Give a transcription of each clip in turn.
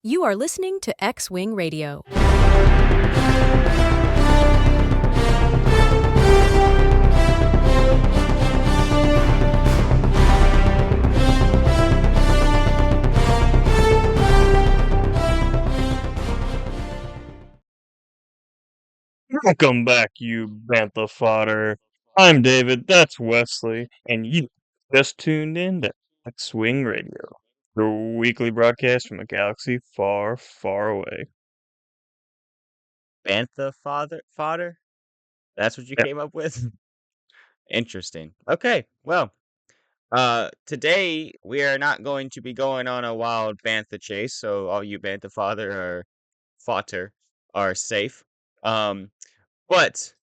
You are listening to X Wing Radio. Welcome back, you bantha fodder. I'm David, that's Wesley, and you just tuned in to X-Wing Radio, the weekly broadcast from a galaxy far, far away. Bantha fodder? That's what you Yep. came up with? Interesting. Okay, well, today we are not going to be going on a wild bantha chase, so all you bantha fodder are safe. But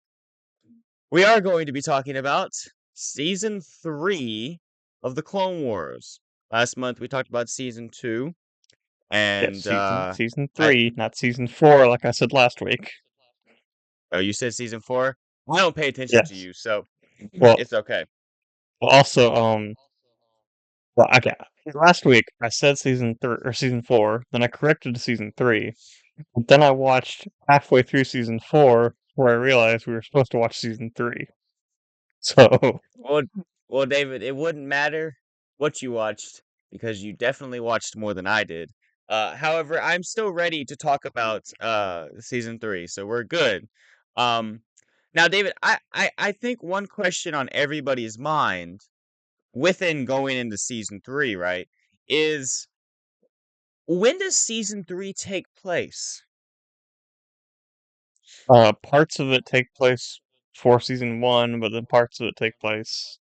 we are going to be talking about season 3 of the Clone Wars. Last month we talked about season 2, Yes, and season I 3, not season 4 like I said last week. oh, you said season 4? I don't pay attention to Yes. you, so Well, it's okay. also, okay, last week I said season 3, or season 4, then I corrected to season 3, but then I watched halfway through season 4 where I realized we were supposed to watch season 3. So, Well, well, David, it wouldn't matter what you watched because you definitely watched more than I did. However, I'm still ready to talk about season 3, so we're good. Um, Now, David, I think one question on everybody's mind within going into season 3, right, is when does season 3 take place? parts of it take place before season 1, but then parts of it take place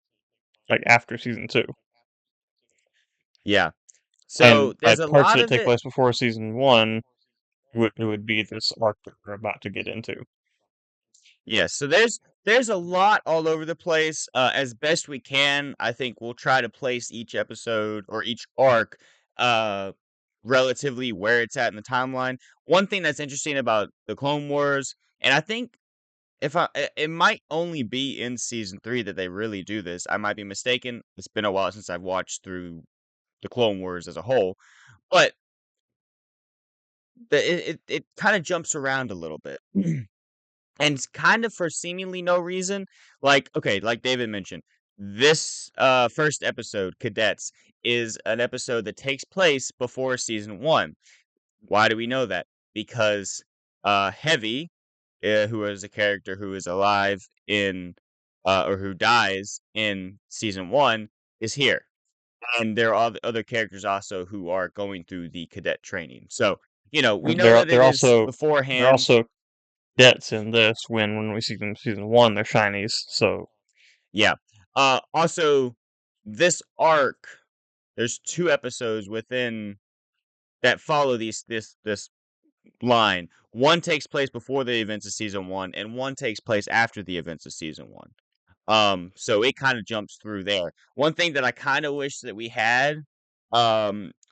like after season 2. Yeah. And So by there's a parts of lot it of take it. place before season 1, it would be this arc that we're about to get into. Yes, so there's a lot all over the place. As best we can, I think we'll try to place each episode or each arc uh relatively where it's at in the timeline. One thing that's interesting about the Clone Wars, and I think it might only be in season 3 that they really do this. I might be mistaken. It's been a while since I've watched through the Clone Wars as a whole, but it kind of jumps around a little bit. And it's kind of for seemingly no reason. Like, okay, like David mentioned, this first episode, Cadets, is an episode that takes place before season 1. Why do we know that? Because Heavy, who is a character who is alive in or who dies in season 1, is here. And there are other characters also who are going through the cadet training. So, we And know that it they're is also they're beforehand. also debts in this when we see them in season 1, they're shinies. So Yeah. Also, this arc, there's 2 episodes within that follow this line. One takes place before the events of season 1, and one takes place after the events of season 1. So it kind of jumps through there. One thing that I kind of wish that we had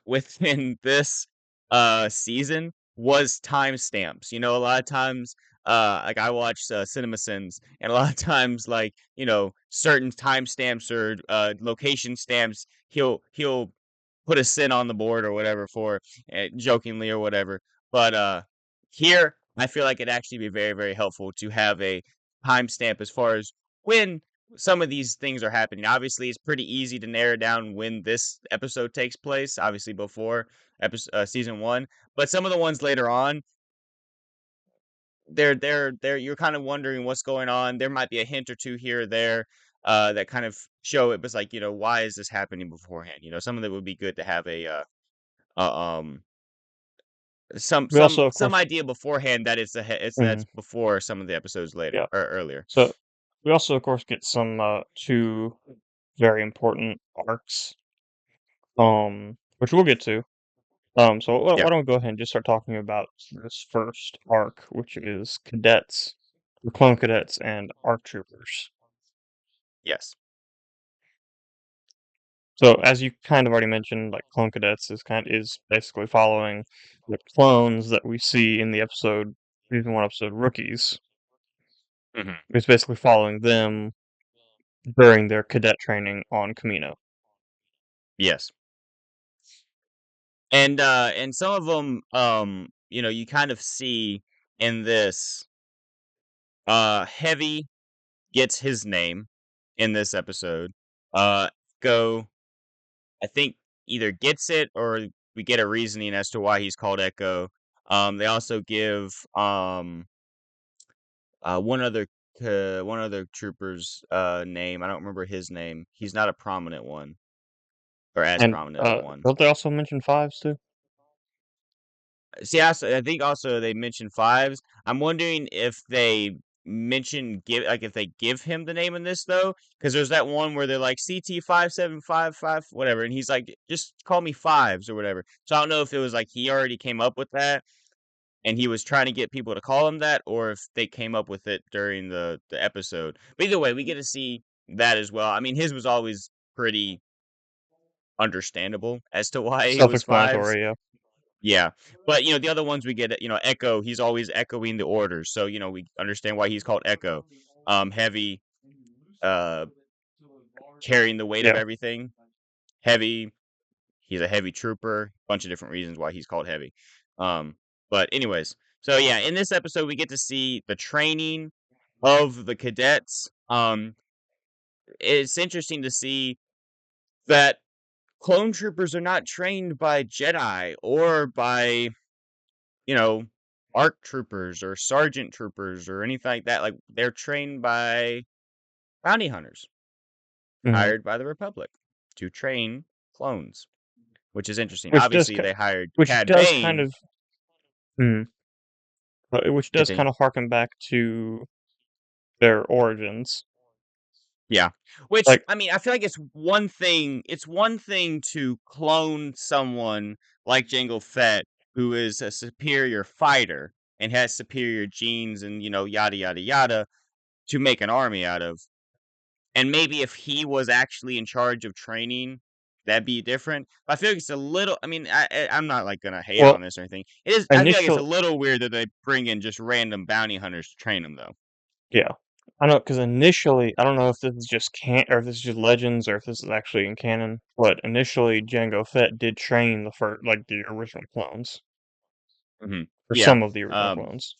within this season was timestamps. A lot of times like I watch Cinema Sins, and a lot of times, like, certain timestamps or location stamps, he'll put a sin on the board or whatever for jokingly or whatever. But here I feel like it'd actually be very, very helpful to have a timestamp as far as when some of these things are happening. Obviously, it's pretty easy to narrow down when this episode takes place, obviously before season 1, but some of the ones later on, they're you're kind of wondering what's going on. There might be a hint or two here or there that kind of show it was like, why is this happening beforehand? Some of it would be good to have uh um some we some also, of some course, idea beforehand that that's mhm, before some of the episodes later yeah. or earlier. So we also, of course, get some 2 very important arcs, which we'll get to. So Yeah. why don't we go ahead and just start talking about this first arc, which is cadets, the clone cadets, and ARC troopers. Yes. So as you kind of already mentioned, like clone cadets is basically following the clones that we see in the season 1 episode Rookies. Hmm. It's basically following them during their cadet training on Camino. Yes. And some of them, you kind of see in this. Heavy gets his name in this episode. Go, I think, either gets it or we get a reasoning as to why he's called Echo. They also give one other one other trooper's name. I don't remember his name. He's not a prominent one or as And prominent as one. don't they also mention fives too? See, I think also they mentioned fives. I'm wondering if they if they give him the name in this though, because there's that one where they're like CT 5755 whatever, and he's like, just call me fives or whatever. So I don't know if it was like he already came up with that and he was trying to get people to call him that, or if they came up with it during the episode. But either way, we get to see that as well. I mean, his was always pretty understandable as to why it was fives. Self-explanatory, yeah. Yeah, but, the other ones we get, Echo, he's always echoing the orders, so, we understand why he's called Echo. Heavy, uh, carrying the weight of Yeah. everything. Heavy, he's a heavy trooper. Bunch of different reasons why he's called Heavy. Um, but anyways, so yeah, in this episode we get to see the training of the cadets. It's interesting to see that clone troopers are not trained by Jedi or by you know, ARC troopers or sergeant troopers or anything like that. Like they're trained by bounty hunters Mhm. hired by the Republic to train clones, which is interesting. Which does Obviously, ki they hired which Cad does kind Bane. of mhm, which does Continue. kind of harken back to their origins. Yeah. Which Like, I mean, I feel like it's one thing. It's one thing to clone someone like Jango Fett, who is a superior fighter and has superior genes, and yada yada yada, to make an army out of. And maybe if he was actually in charge of training, that'd be different. But I feel like it's a little. I mean, I'm not like gonna hate well, on this or anything. It is. I feel like it's a initial little weird that they bring in just random bounty hunters to train them, though. yeah. I know, because initially, I don't know if this is just or if this is just legends, or if this is actually in canon, but initially Jango Fett did train the original clones, or Yeah. some of the original Um. clones.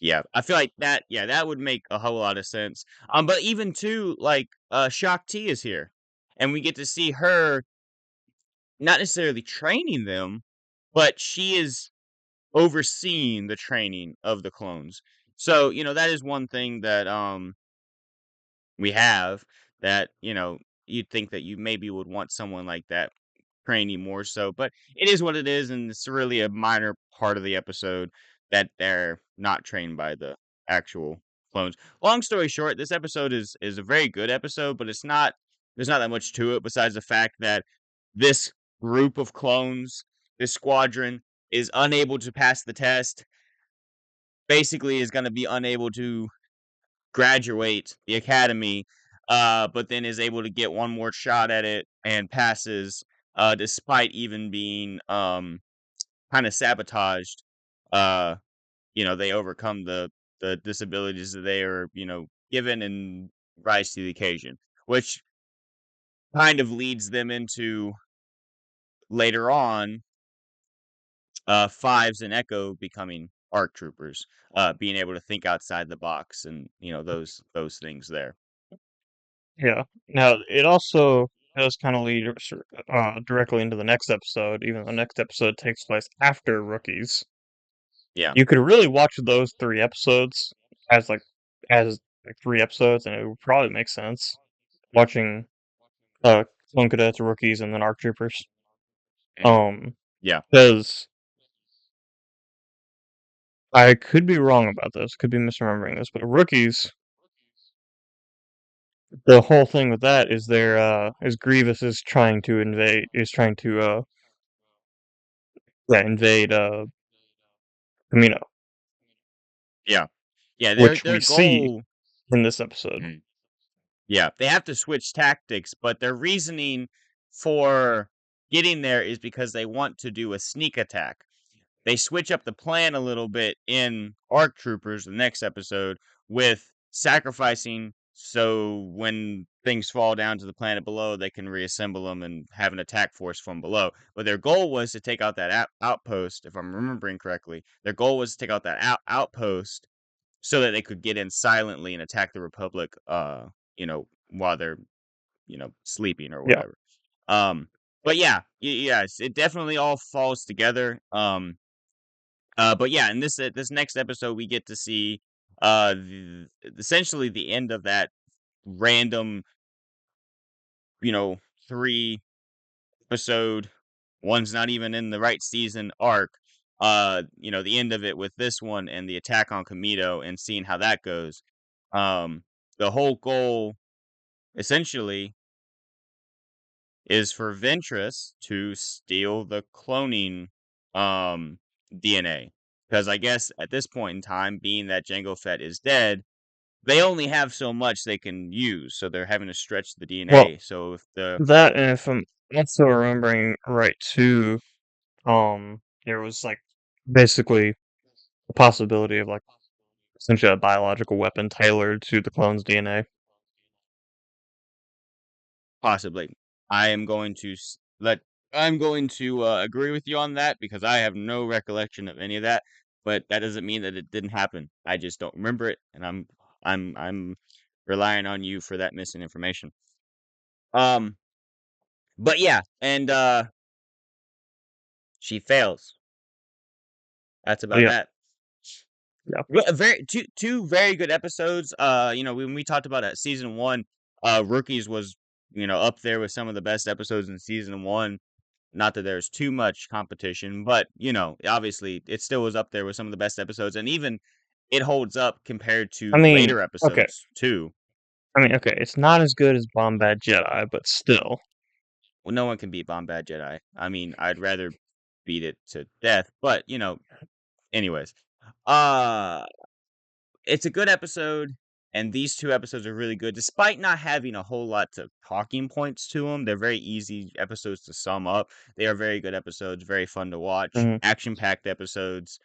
Yeah. I feel like that. Yeah, that would make a whole lot of sense. But even too, like, Shock T is here, and we get to see her not necessarily training them, but she is overseeing the training of the clones. So that is one thing that we have that you'd think that you maybe would want someone like that training more so, but it is what it is, and it's really a minor part of the episode that they're not trained by the actual clones. Long story short, this episode is a very good episode, but there's not that much to it besides the fact that this group of clones, this squadron, is unable to pass the test, basically is going to be unable to graduate the academy, but then is able to get one more shot at it and passes, despite even being kind of sabotaged. Uh, they overcome the disabilities that they are given and rise to the occasion, which kind of leads them into later on Fives and Echo becoming ARC troopers, being able to think outside the box, and those things there. Yeah. Now, it also does kind of lead directly into the next episode, even though the next episode takes place after Rookies. Yeah. You could really watch those three episodes as like as like three episodes, and it would probably make sense watching uh Clone Cadets, Rookies, and then ARC Troopers. Mhm. Um, Yeah. because I could be wrong about this, could be misremembering this, but Rookies, the whole thing with that is is Grievous is trying to invade Camino, Yeah. Yeah, which their we see goal. in this episode. Mhm. Yeah, they have to switch tactics, but their reasoning for getting there is because they want to do a sneak attack. They switch up the plan a little bit in ARC Troopers, the next episode, with sacrificing so when things fall down to the planet below, they can reassemble them and have an attack force from below. But their goal was to take out that outpost, if I'm remembering correctly. Their goal was to take out that outpost so that they could get in silently and attack the Republic, while they're, sleeping or Yeah. whatever. But yeah, yes, it definitely all falls together. But yeah, in this next episode, we get to see essentially the end of that random, 3 episode, one's not even in the right season arc. The end of it with this one and the attack on Kamito and seeing how that goes. Um, the whole goal essentially is for Ventress to steal the cloning um DNA. Because I guess at this point in time, being that Jango Fett is dead, they only have so much they can use, so they're having to stretch the Well, DNA. So if the that, and if I'm also remembering right too, there was like basically the possibility of like essentially a biological weapon tailored to the clone's DNA. possibly, I am going to agree with you on that because I have no recollection of any of that. But that doesn't mean that it didn't happen. I just don't remember it, and I'm relying on you for that missing information. Um, but yeah, and she fails. That's But about yeah, that. yeah. Well, two very good episodes. When we talked about season one, Rookies was up there with some of the best episodes in season one. Not that there's too much competition, but obviously it still was up there with some of the best episodes, and even it holds up compared I to mean, later okay. episodes too. Okay. It's not as good as Bombad Jedi, but still. Well, no one can beat Bombad Jedi. I mean, I'd rather beat it to death, but anyways. Uh it's a good episode, and these two episodes are really good, despite not having a whole lot of talking points to them. They're very easy episodes to sum up. They are very good episodes, very fun to watch, Mhm. action-packed episodes,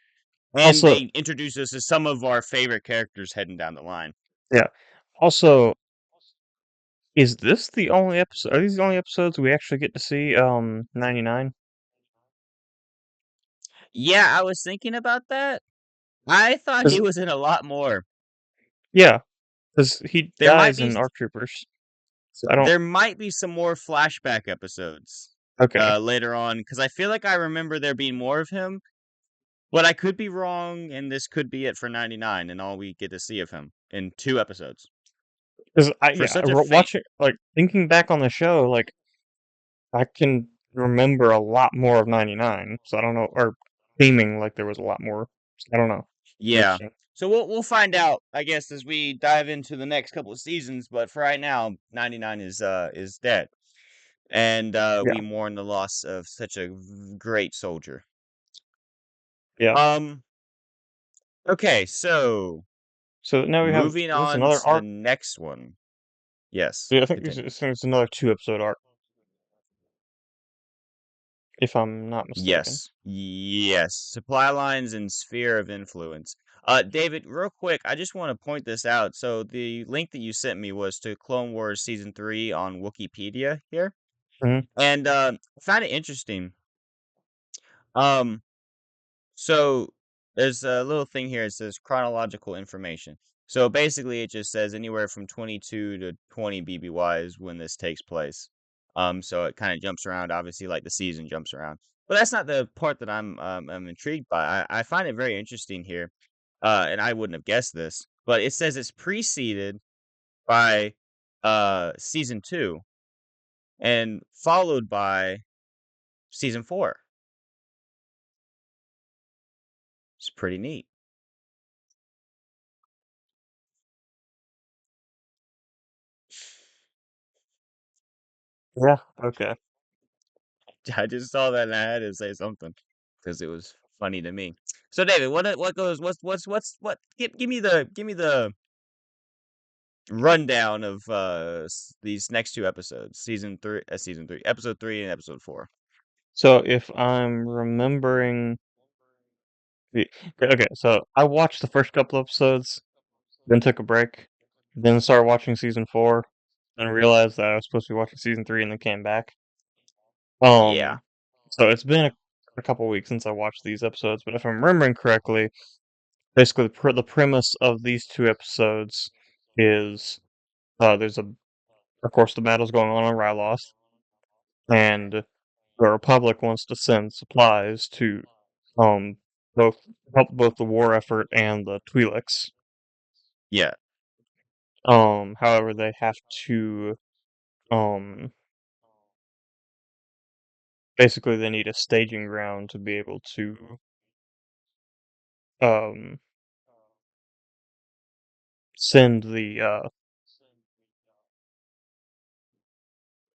and Also, they introduce us to some of our favorite characters heading down the line. yeah. Also, is this the only episode? Are these the only episodes we actually get to see? 99. Yeah, I was thinking about that. I thought he was in a lot more. Yeah, because he There might dies be in ARC Troopers. So I don't. there might be some more flashback episodes Okay, later on because I feel like I remember there being more of him. But I could be wrong, and this could be it for 99 and all we get to see of him in 2 episodes. because For such a faint watching, like thinking back on the show, like I can remember a lot more of 99. So I don't know, or seeming like there was a lot more. I don't know. Yeah. Interesting. So we'll find out, I guess, as we dive into the next couple of seasons, but for right now, 99 is dead. And Yeah, we mourn the loss of such a great soldier. yeah. Um okay, so So now we have moving this on another to the arc. next one. Yes, Yeah, I think continue. it's another 2 episode arc, if I'm not mistaken. Yes. Yes. Supply lines and sphere of influence. David, real quick, I just want to point this out. So the link that you sent me was to Clone Wars Season 3 on Wikipedia here. Hmm. And I find it interesting. Um, so there's a little thing here. It says chronological information. So basically, it just says anywhere from 22 to 20 BBY is when this takes place. So it kind of jumps around, obviously, like the season jumps around. But that's not the part that I'm intrigued by. I find it very interesting here, and I wouldn't have guessed this, but it says it's preceded by season 2 and followed by season 4. It's pretty neat. Yeah. Okay. I just saw that and I had to say something because it was funny to me. So David, what goes what give me the rundown of these next 2 episodes, season 3, episode 3 and episode 4. So if I'm remembering okay, so I watched the first couple episodes, then took a break, then started watching season 4. and realized that I was supposed to be watching season 3 and then came back. Yeah. So it's been a couple weeks since I watched these episodes, but if I'm remembering correctly, basically the premise of these 2 episodes is there's of course the battle's going on Ryloth, and the Republic wants to send supplies to um both help both the war effort and the Twi'leks. Yeah. However, they have to um basically they need a staging ground to be able to um send the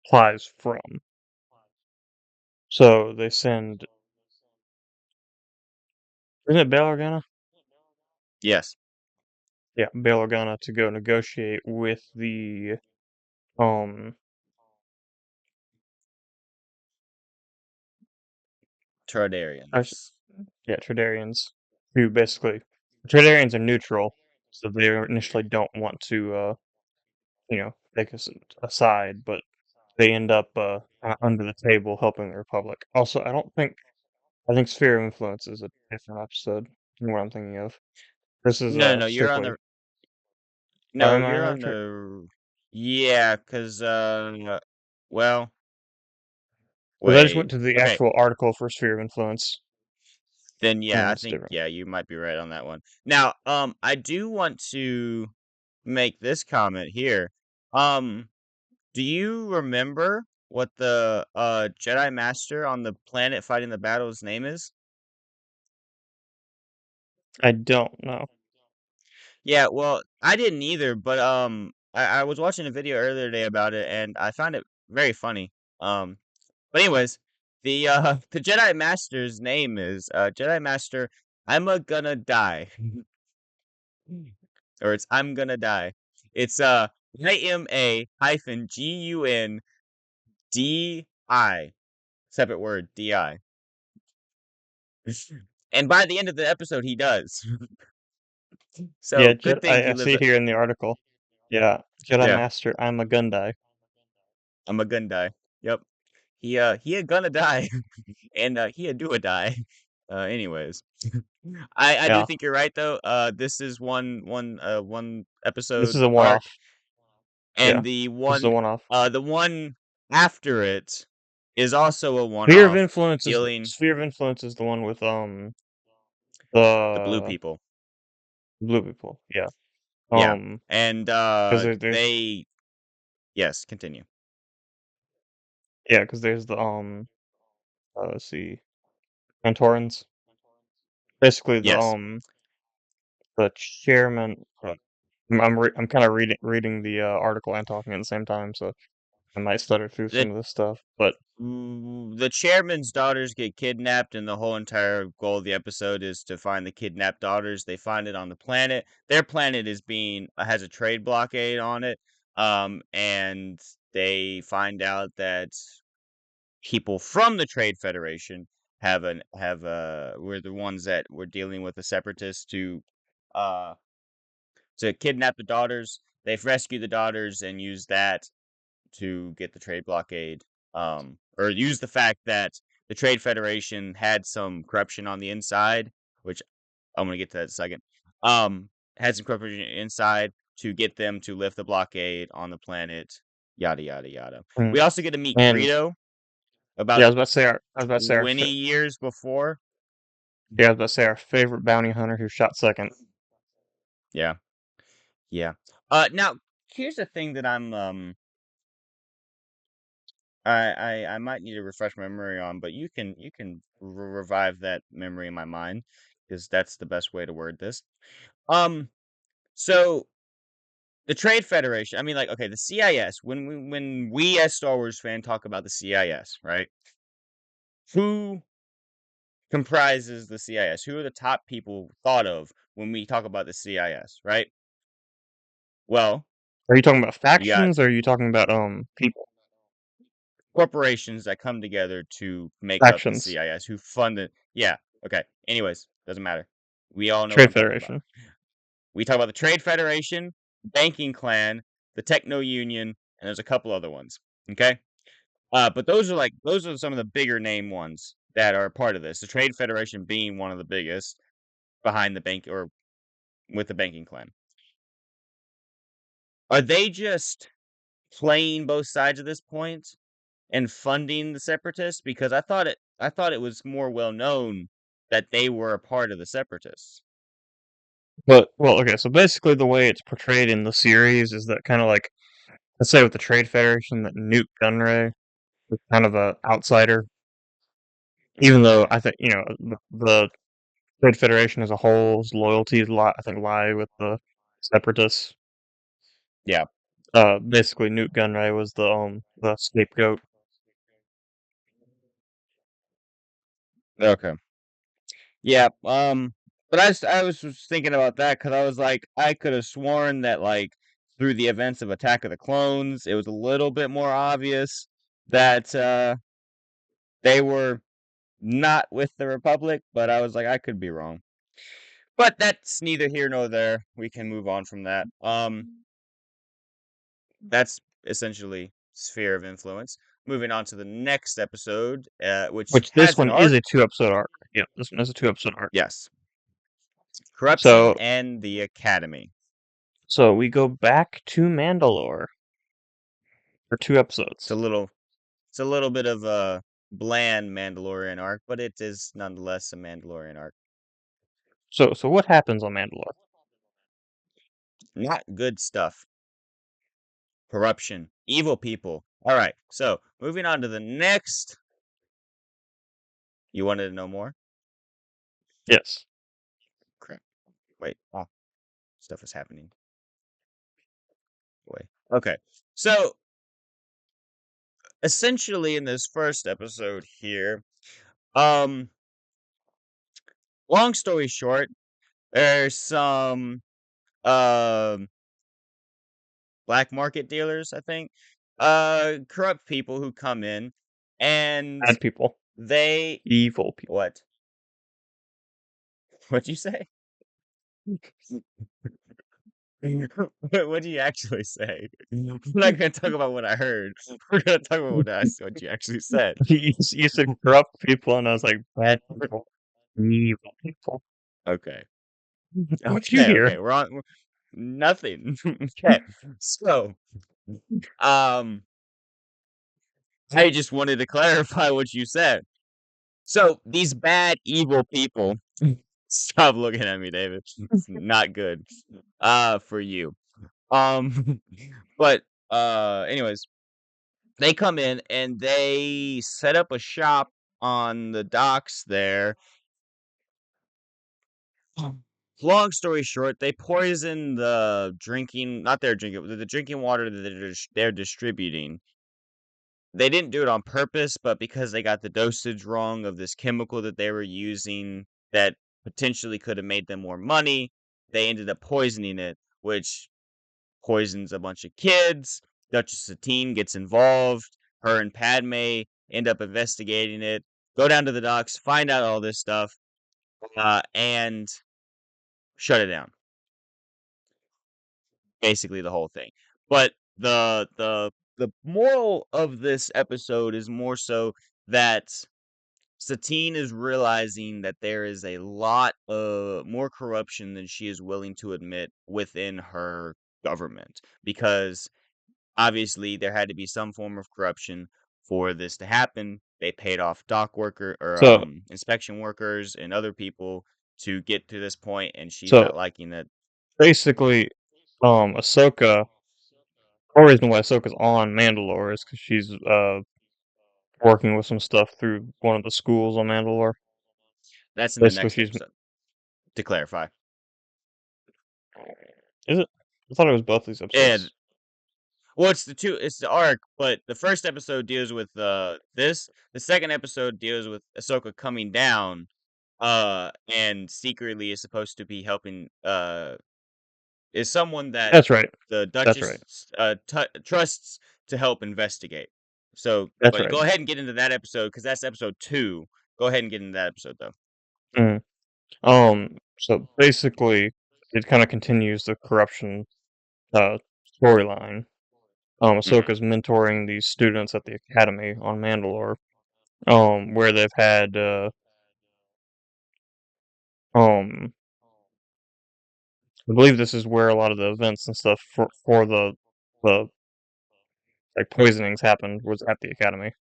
supplies from. So they send, isn't it Bail Organa? Yes. Yeah, Bail Organa to go negotiate with the um I sh- Tardarians. yeah, Tradarians, who basically Tradarians are neutral, so they initially don't want to take us aside, but they end up under the table helping the Republic. Also, I think Sphere of Influence is a different episode than what I'm thinking of. This is No, no, no. You're on strictly. the. Oh, No, am I you're on on the? the. Yeah, cause well, Because I just wait. went to the Okay, actual article for Sphere of Influence, then and yeah, I that's think different. yeah, you might be right on that one. Now, I do want to make this comment here. Um, do you remember what the Jedi Master on the planet fighting the battle's name is? I don't know. Yeah, well, I didn't either, but I was watching a video earlier today about it, and I found it very funny. But anyways, the the Jedi Master's name is Jedi Master. I'm a gonna die, or it's I'm gonna die. It's IMA hyphen GUNDI, separate word DI. And by the end of the episode, he does. Yeah, So good thing I he lives. see here in the article. Yeah, Jedi Yeah, Master. I'm a Gundai. I'm a gonna die. Yep. He a gonna die, and he a do a die. Anyways, I do Yeah, think you're right though. This is one this episode is a arc, one-off. and Yeah, this is a one-off. the one after it is also a one Sphere of off, Influence is dealing Sphere of Influence is the one with the blue the people. blue people. Yeah. Yeah, Um, and because there's they yes, continue. yeah, because there's the let's see, Mentorans. Basically Yes, the chairman. I'm kind of reading the article and talking at the same time, so I might stutter through the some of this stuff. But the chairman's daughters get kidnapped, and the whole entire goal of the episode is to find the kidnapped daughters. They find it on the planet. Their planet is being has a trade blockade on it, and they find out that people from the Trade Federation have were the ones that were dealing with the separatists uh to kidnap the daughters. They've rescued the daughters and used that to get the trade blockade, or use the fact that the Trade Federation had some corruption on the inside, which I'm gonna get to that in a second. Had some corruption inside to get them to lift the blockade on the planet. Yada yada yada. mm, We also get to meet and Greedo yeah, about I was about to say 20 years before. yeah, I was about to say our favorite bounty hunter who shot second. Yeah, yeah. Now here's the thing that I might need to refresh my memory on, but you can revive that memory in my mind because that's the best way to word this. Um, so the Trade Federation, I mean, like, okay, the CIS. When we as Star Wars fan talk about the CIS, right? Who comprises the CIS? Who are the top people thought of when we talk about the CIS, right? Well, Are you talking about you got factions or are you talking about people? corporations that come together to make up the Factions. CIS who fund it. Yeah. Okay. Anyways, doesn't matter. We all know what Trade I'm talking about. Federation. We talk about the Trade Federation, Banking Clan, the Techno Union, and there's a couple other ones. Okay, but those are some of the bigger name ones that are part of this. The Trade Federation being one of the biggest behind the bank or with the banking clan. Are they just playing both sides at this point and funding the separatists? Because I thought it was more well known that they were a part of the separatists. But well, okay, so basically the way it's portrayed in the series is that kind of like, let's say with the Trade Federation, that Newt Gunray is kind of a outsider, even though Okay. I think the Trade Federation as a whole's loyalties I think lie with the separatists. Yeah. Basically Newt Gunray was the scapegoat. Okay. Yeah. But I was just thinking about that because I was like, I could have sworn that like through the events of Attack of the Clones, it was a little bit more obvious that they were not with the Republic. But I was like, I could be wrong. But that's neither here nor there. We can move on from that. That's essentially sphere of influence. Moving on to the next episode, which Which this has an one is arc. a 2 episode arc. Yeah, this one is a 2 episode arc. Yes, corruption So and the Academy. so we go back to Mandalore for 2 episodes. It's a little, it's a little bit of a bland Mandalorian arc, but it is nonetheless a Mandalorian arc. So what happens on Mandalore? Not good stuff. Corruption, evil people. All right. So moving on to the next. You wanted to know more? Yes. Crap. Wait. Ah, stuff is happening. Boy. Okay. So essentially in this first episode here, um long story short, there's some um black market dealers, I think, corrupt people who come in and Bad people. they Evil people. what? What'd you say? What do you actually say? We're not gonna talk about what I heard. We're gonna talk about what you actually said. You said corrupt people, and I was like, bad people. Evil people. Okay. What'd you Okay. hear? Nothing. Okay. So, um, I just wanted to clarify what you said. So these bad, evil people. Stop looking at me, David. It's not good. For you. Um, but anyways, they come in and they set up a shop on the docks there. Long story short, they poison the drinking, not their drinking, the drinking water that they're distributing. They didn't do it on purpose, but because they got the dosage wrong of this chemical that they were using that potentially could have made them more money, they ended up poisoning it, which poisons a bunch of kids. Duchess Satine gets involved. Her and Padme end up investigating it, go down to the docks, find out all this stuff, and shut it down. Basically, the whole thing. But the moral of this episode is more so that Satine is realizing that there is a lot of more corruption than she is willing to admit within her government because obviously there had to be some form of corruption for this to happen. They paid off dock worker or So inspection workers and other people to get to this point, and she's so not liking that. basically, Ahsoka. The whole reason why Ahsoka's on Mandalore is because she's working with some stuff through one of the schools on Mandalore. That's in the Basically, next she's episode. To clarify, is it? I thought it was both these and episodes. well, it's the arc, but the first episode deals with this. The second episode deals with Ahsoka coming down, and secretly is supposed to be helping is someone that That's right. the That's right. Duchess trusts to help investigate. So, That's but right. go ahead and get into that episode because that's episode 2. Go ahead and get into that episode though. Mm. So basically, it kind of continues the corruption storyline. Mhm. Ahsoka's mentoring these students at the academy on Mandalore, where they've had um I believe this is where a lot of the events and stuff for the like poisonings happened was at the academy.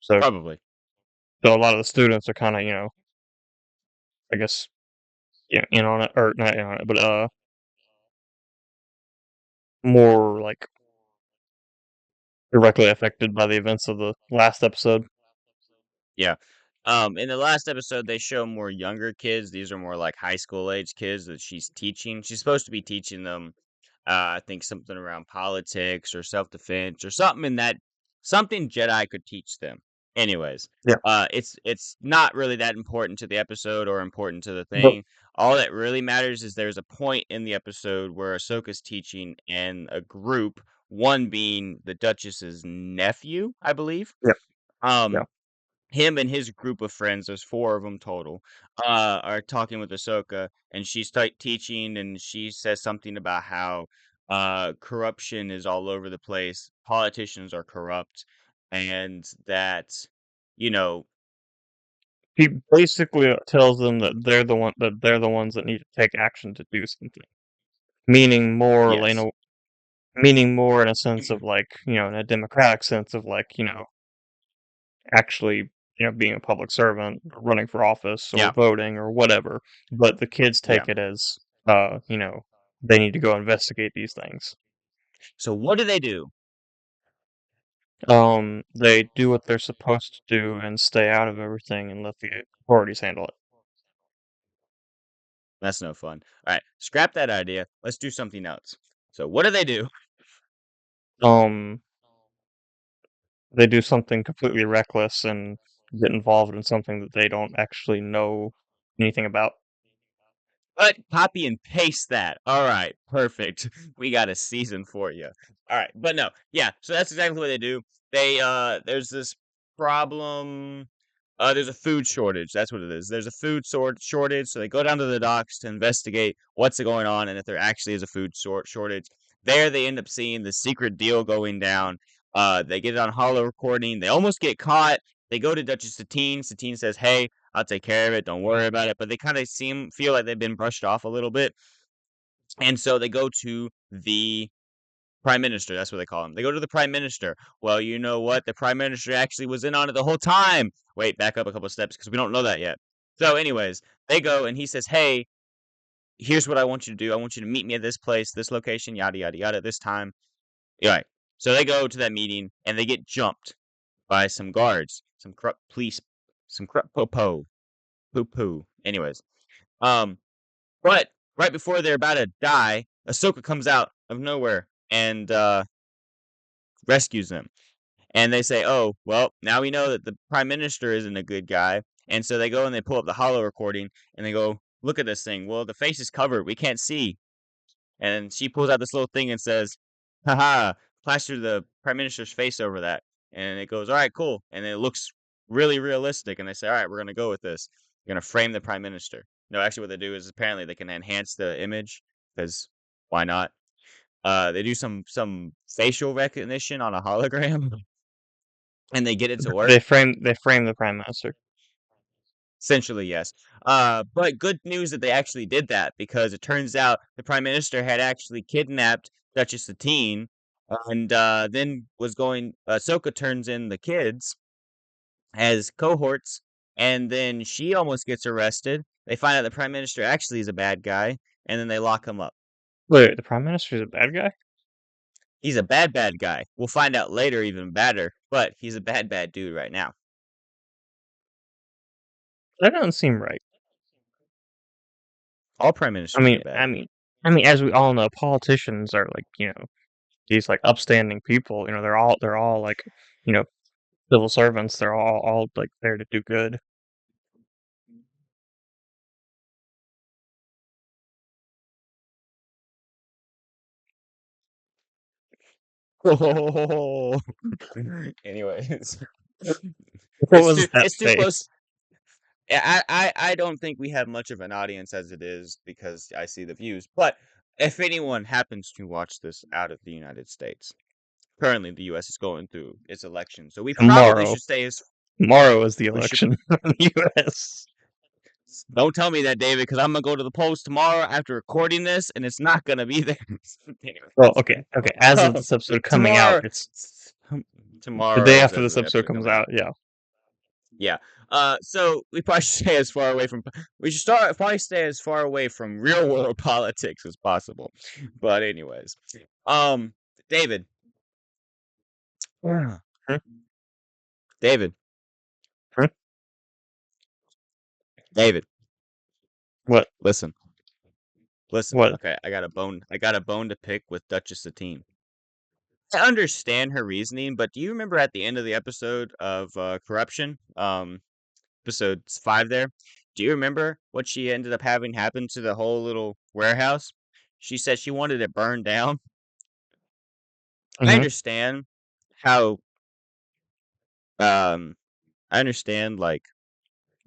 So Probably. so a lot of the students are kind of I guess in on it or not in on it, but more like directly affected by the events of the last episode. Yeah. In the last episode, they show more younger kids. These are more like high school age kids that she's teaching. She's supposed to be teaching them, I think something around politics or self defense or something in that something Jedi could teach them. Anyways, Yeah, it's not really that important to the episode or important to the but thing. All that really matters is there's a point in the episode where Ahsoka's teaching and a group, one being the Duchess's nephew, I believe. yeah, Um, yeah. him and his group of friends, there's 4 of them total, are talking with Ahsoka, and she's teaching, and she says something about how, corruption is all over the place, politicians are corrupt, and that, you know He basically tells them that they're the ones that need to take action to do something. Meaning more, Yes. meaning more in a sense of like in a democratic sense of like actually being a public servant, running for office, or Yeah, voting or whatever. But the kids yeah. take it as they need to go investigate these things. So what do they do? They do what they're supposed to do and stay out of everything and let the authorities handle it. That's no fun. Alright, scrap that idea, let's do something else. So what do they do? Um, they do something completely reckless and get involved in something that they don't actually know anything about. But copy and paste that. All right, perfect. We got a season for you. All right, but no, yeah. So that's exactly what they do. They there's this problem. There's a food shortage. That's what it is. There's a shortage, so they go down to the docks to investigate what's going on and if there actually is a shortage. There, they end up seeing the secret deal going down. They get it on hollow recording. They almost get caught. They go to Duchess Satine. Satine says, "Hey, I'll take care of it. Don't worry about it." But they kind of feel like they've been brushed off a little bit. And so they go to the prime minister. That's what they call him. They go to the prime minister. Well, you know what? The prime minister actually was in on it the whole time. Wait, back up a couple steps because we don't know that yet. So, anyways, they go and he says, "Hey, here's what I want you to do. I want you to meet me at this place, this location, yada, yada, yada, this time." All right. So they go to that meeting and they get jumped by some guards, some corrupt police, some corrupt poo poo. Anyways, um, but right before they're about to die, Ahsoka comes out of nowhere and rescues them. And they say, "Oh, well, now we know that the prime minister isn't a good guy." And so they go and they pull up the hollow recording and they go, "Look at this thing. Well, the face is covered. We can't see." And she pulls out this little thing and says, "Haha, plaster the prime minister's face over that." And it goes, "All right, cool." And it looks really realistic. And they say, "All right, we're gonna go with this. We're gonna frame the prime minister." No, actually, what they do is apparently they can enhance the image because why not? They do some facial recognition on a hologram, and they get it to work. They frame the prime minister. Essentially, yes. But good news that they actually did that because it turns out the prime minister had actually kidnapped Duchess Satine, and then was going. Ahsoka turns in the kids as cohorts, and then she almost gets arrested. They find out the prime minister actually is a bad guy, and then they lock him up. Wait, the prime minister is a bad guy? He's a bad guy. We'll find out later, even badder. But he's a bad dude right now. That doesn't seem right. All prime I ministers are mean, bad. I mean, I mean, as we all know, politicians are like these like upstanding people. They're all like you know civil servants. They're all like there to do good. Oh. Anyways, What was that it's too face? close. Yeah, I don't think we have much of an audience as it is because I see the views. But if anyone happens to watch this out of the United States, currently the U.S. is going through its election. So we probably Tomorrow. should stay as Tomorrow is the we should. election in the U.S. Don't tell me that, David, because I'm gonna go to the polls tomorrow after recording this, and it's not gonna be there. Anyway, Well, okay. As of this episode coming out, tomorrow, it's the day tomorrow is after as this the episode episode comes coming out. out. Yeah. Yeah. So we probably should stay as far away from. We should probably stay as far away from real world politics as possible. But anyways, David, Hmm? David, Hmm? David, What? listen. What? Okay, I got a bone. I got a bone to pick with Duchess Satine. I understand her reasoning, but do you remember at the end of the episode of Corruption, episode 5 there? Do you remember what she ended up having happen to the whole little warehouse? She said she wanted it burned down. I Hmm. understand how um I understand like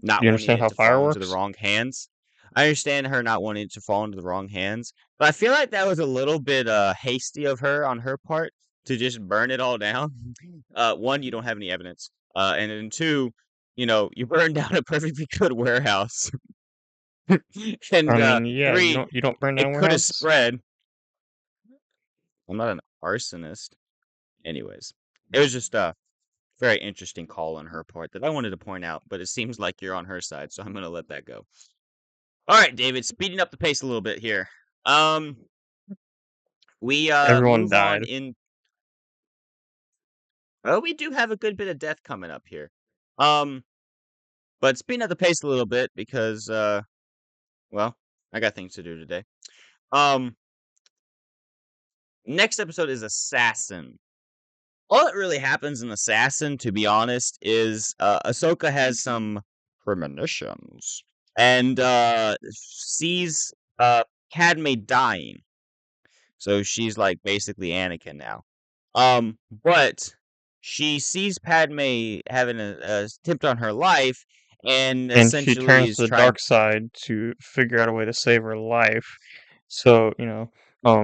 Do not you wanting understand it how to fall fire into the works? wrong hands. I understand her not wanting it to fall into the wrong hands, but I feel like that was a little bit hasty of her on her part to just burn it all down. One, you don't have any evidence. And then two, you burned down a perfectly good warehouse. I And mean, yeah. You three, don't burn down it could have warehouses. spread. I'm not an arsonist. Anyways, it was just a very interesting call on her part that I wanted to point out, but it seems like you're on her side, so I'm gonna let that go. All right, David, speeding up the pace a little bit here. Um, we Everyone move on died. in. Oh, we do have a good bit of death coming up here. Um, but speeding up the pace a little bit because well, I got things to do today. Um, next episode is Assassin. All that really happens in Assassin, to be honest, is Ahsoka has some premonitions and sees Padme dying. So she's like basically Anakin now. But she sees Padme having a attempt on her life, and And she essentially turns is to the trying. dark side to figure out a way to save her life. So,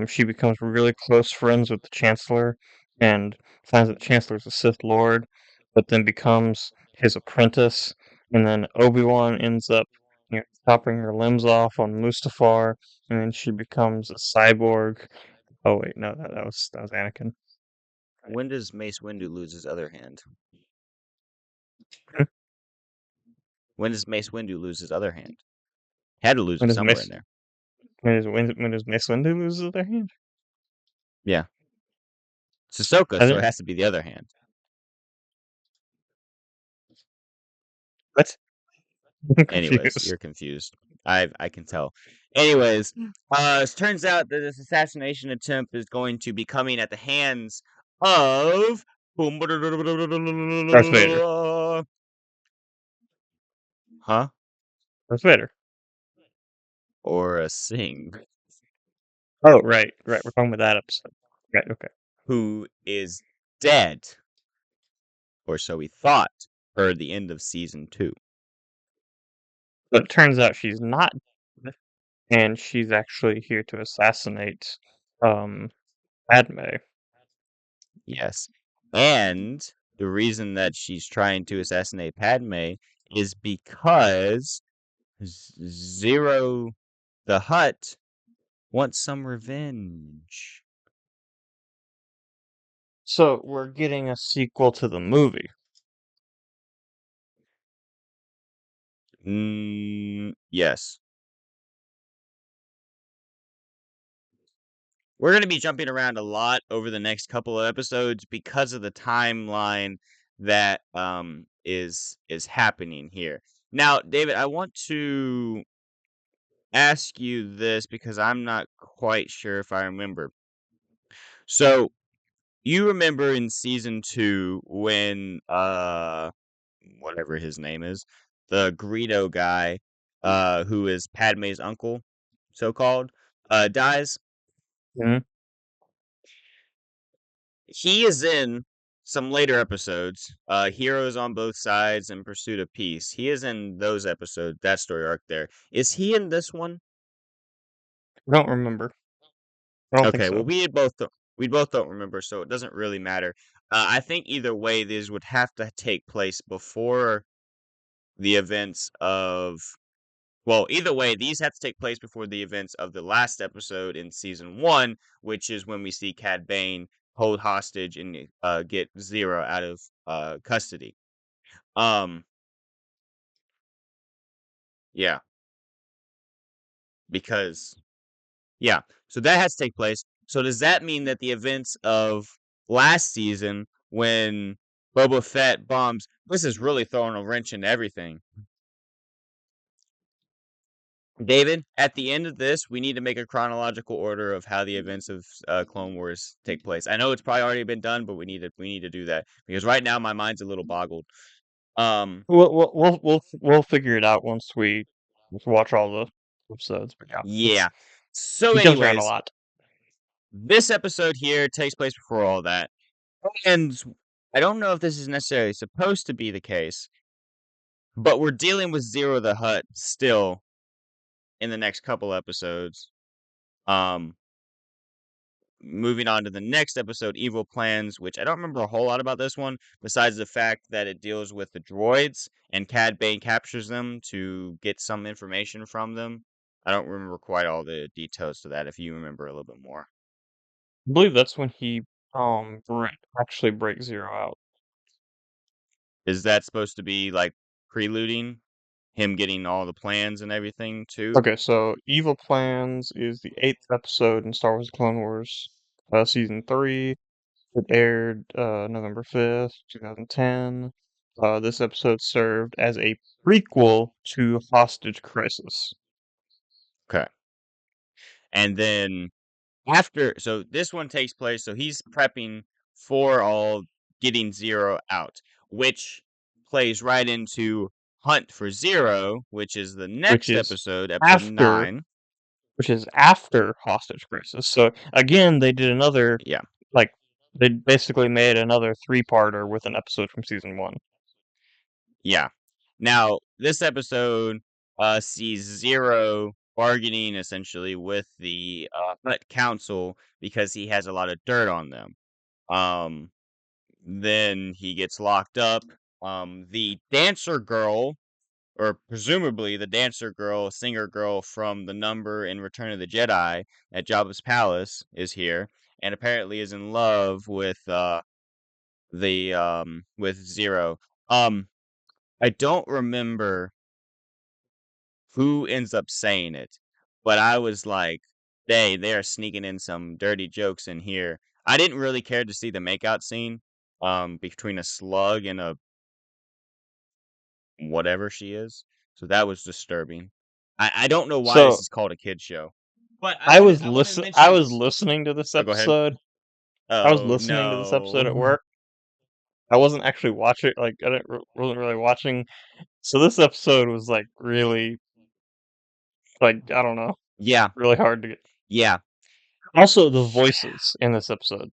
she becomes really close friends with the Chancellor and finds that the Chancellor's a Sith Lord, but then becomes his apprentice. And then Obi-Wan ends up, chopping her limbs off on Mustafar, and then she becomes a cyborg. Oh wait, no, that was Anakin. When does Mace Windu lose his other hand? Hmm? When does Mace Windu lose his other hand? Had to lose When it does somewhere in Mace there. when does Mace Windu lose their hand? Yeah, it's Ahsoka, I so it didn't. has to be the other hand. What? I'm Anyways, confused. you're confused. I can tell. Anyways, it turns out that this assassination attempt is going to be coming at the hands of Darth Vader. huh? Darth Vader. Or a Singh Oh, right. We're talking about that episode. Right. Okay. who is dead, or so we thought, per the end of season 2. But it turns out she's not dead, and she's actually here to assassinate um Padme. Yes. And the reason that she's trying to assassinate Padme is because Zero the Hutt wants some revenge. So we're getting a sequel to the movie. Yes. We're going to be jumping around a lot over the next couple of episodes because of the timeline that is happening here. Now, David, I want to ask you this because I'm not quite sure if I remember. So, you remember in season 2 when whatever his name is, the Greedo guy, who is Padme's uncle, so called, dies? Mhm. He is in some later episodes, Heroes on Both Sides and Pursuit of Peace. He is in those episodes, that story arc there. Is he in this one? I don't remember. I don't think Okay, well, so. we had both. We both don't remember, so it doesn't really matter. I think either way, these would have to take place before the events of. Well, either way, these have to take place before the events of the last episode in season 1, which is when we see Cad Bane hold hostage and get Zero out of custody. Um, yeah, because yeah, so that has to take place. So does that mean that the events of last season, when Boba Fett bombs, this is really throwing a wrench into everything. David, at the end of this, we need to make a chronological order of how the events of Clone Wars take place. I know it's probably already been done, but we need to do that because right now my mind's a little boggled. We'll figure it out once we watch all the episodes. But yeah, Yeah. So, he jumps around a anyways, lot. this episode here takes place before all that, and I don't know if this is necessarily supposed to be the case, but we're dealing with Zero the Hutt still in the next couple episodes. Um, Moving on to the next episode, Evil Plans, which I don't remember a whole lot about this one, besides the fact that it deals with the droids and Cad Bane captures them to get some information from them. I don't remember quite all the details to that. If you remember a little bit more, I believe that's when he actually breaks Zero out. is that supposed to be like preluding him getting all the plans and everything too? Okay, so Evil Plans is the 8th episode in Star Wars: The Clone Wars, season 3. It aired November 5th, 2010. This episode served as a prequel to Hostage Crisis. Okay, and then after, so this one takes place, so he's prepping for all getting Zero out, which plays right into Hunt for Zero, which is the which next is episode, episode after 9. which is after Hostage Crisis. So again, they did another Yeah, like they basically made another three-parter with an episode from season 1. yeah. Now, this episode sees Zero bargaining essentially with the Hutt Council because he has a lot of dirt on them. Um, then he gets locked up. The dancer girl, or presumably the dancer girl, singer girl from the number in Return of the Jedi at Jabba's palace, is here, and apparently is in love with Zero. I don't remember who ends up saying it, but I was like, they are sneaking in some dirty jokes in here. I didn't really care to see the makeout scene between a slug and a whatever she is. So that was disturbing. I don't know why this So is called a kid show. But I wanted to I mention was this. listening to this Oh, go ahead. episode. I was Oh listening to this episode at no. work. I wasn't actually watching. Like wasn't really watching. So this episode was like really like I don't know, Yeah, really hard to get. yeah. Also, the voices in this episode.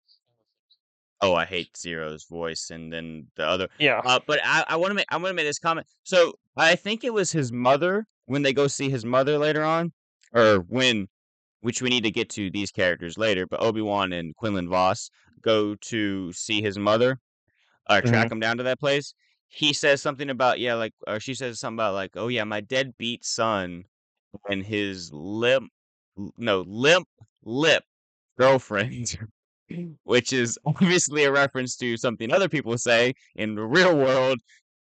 Oh, I hate Zero's voice, and then the other. Yeah. But I want to make this comment. So I think it was his mother when they go see his mother later on, or when, which we need to get to these characters later. But Obi-Wan and Quinlan Voss go to see his mother, Hmm. track him down to that place. He says something about, yeah, like, or she says something about like, oh yeah, my deadbeat son and his limp lip girlfriend, which is obviously a reference to something other people say in the real world,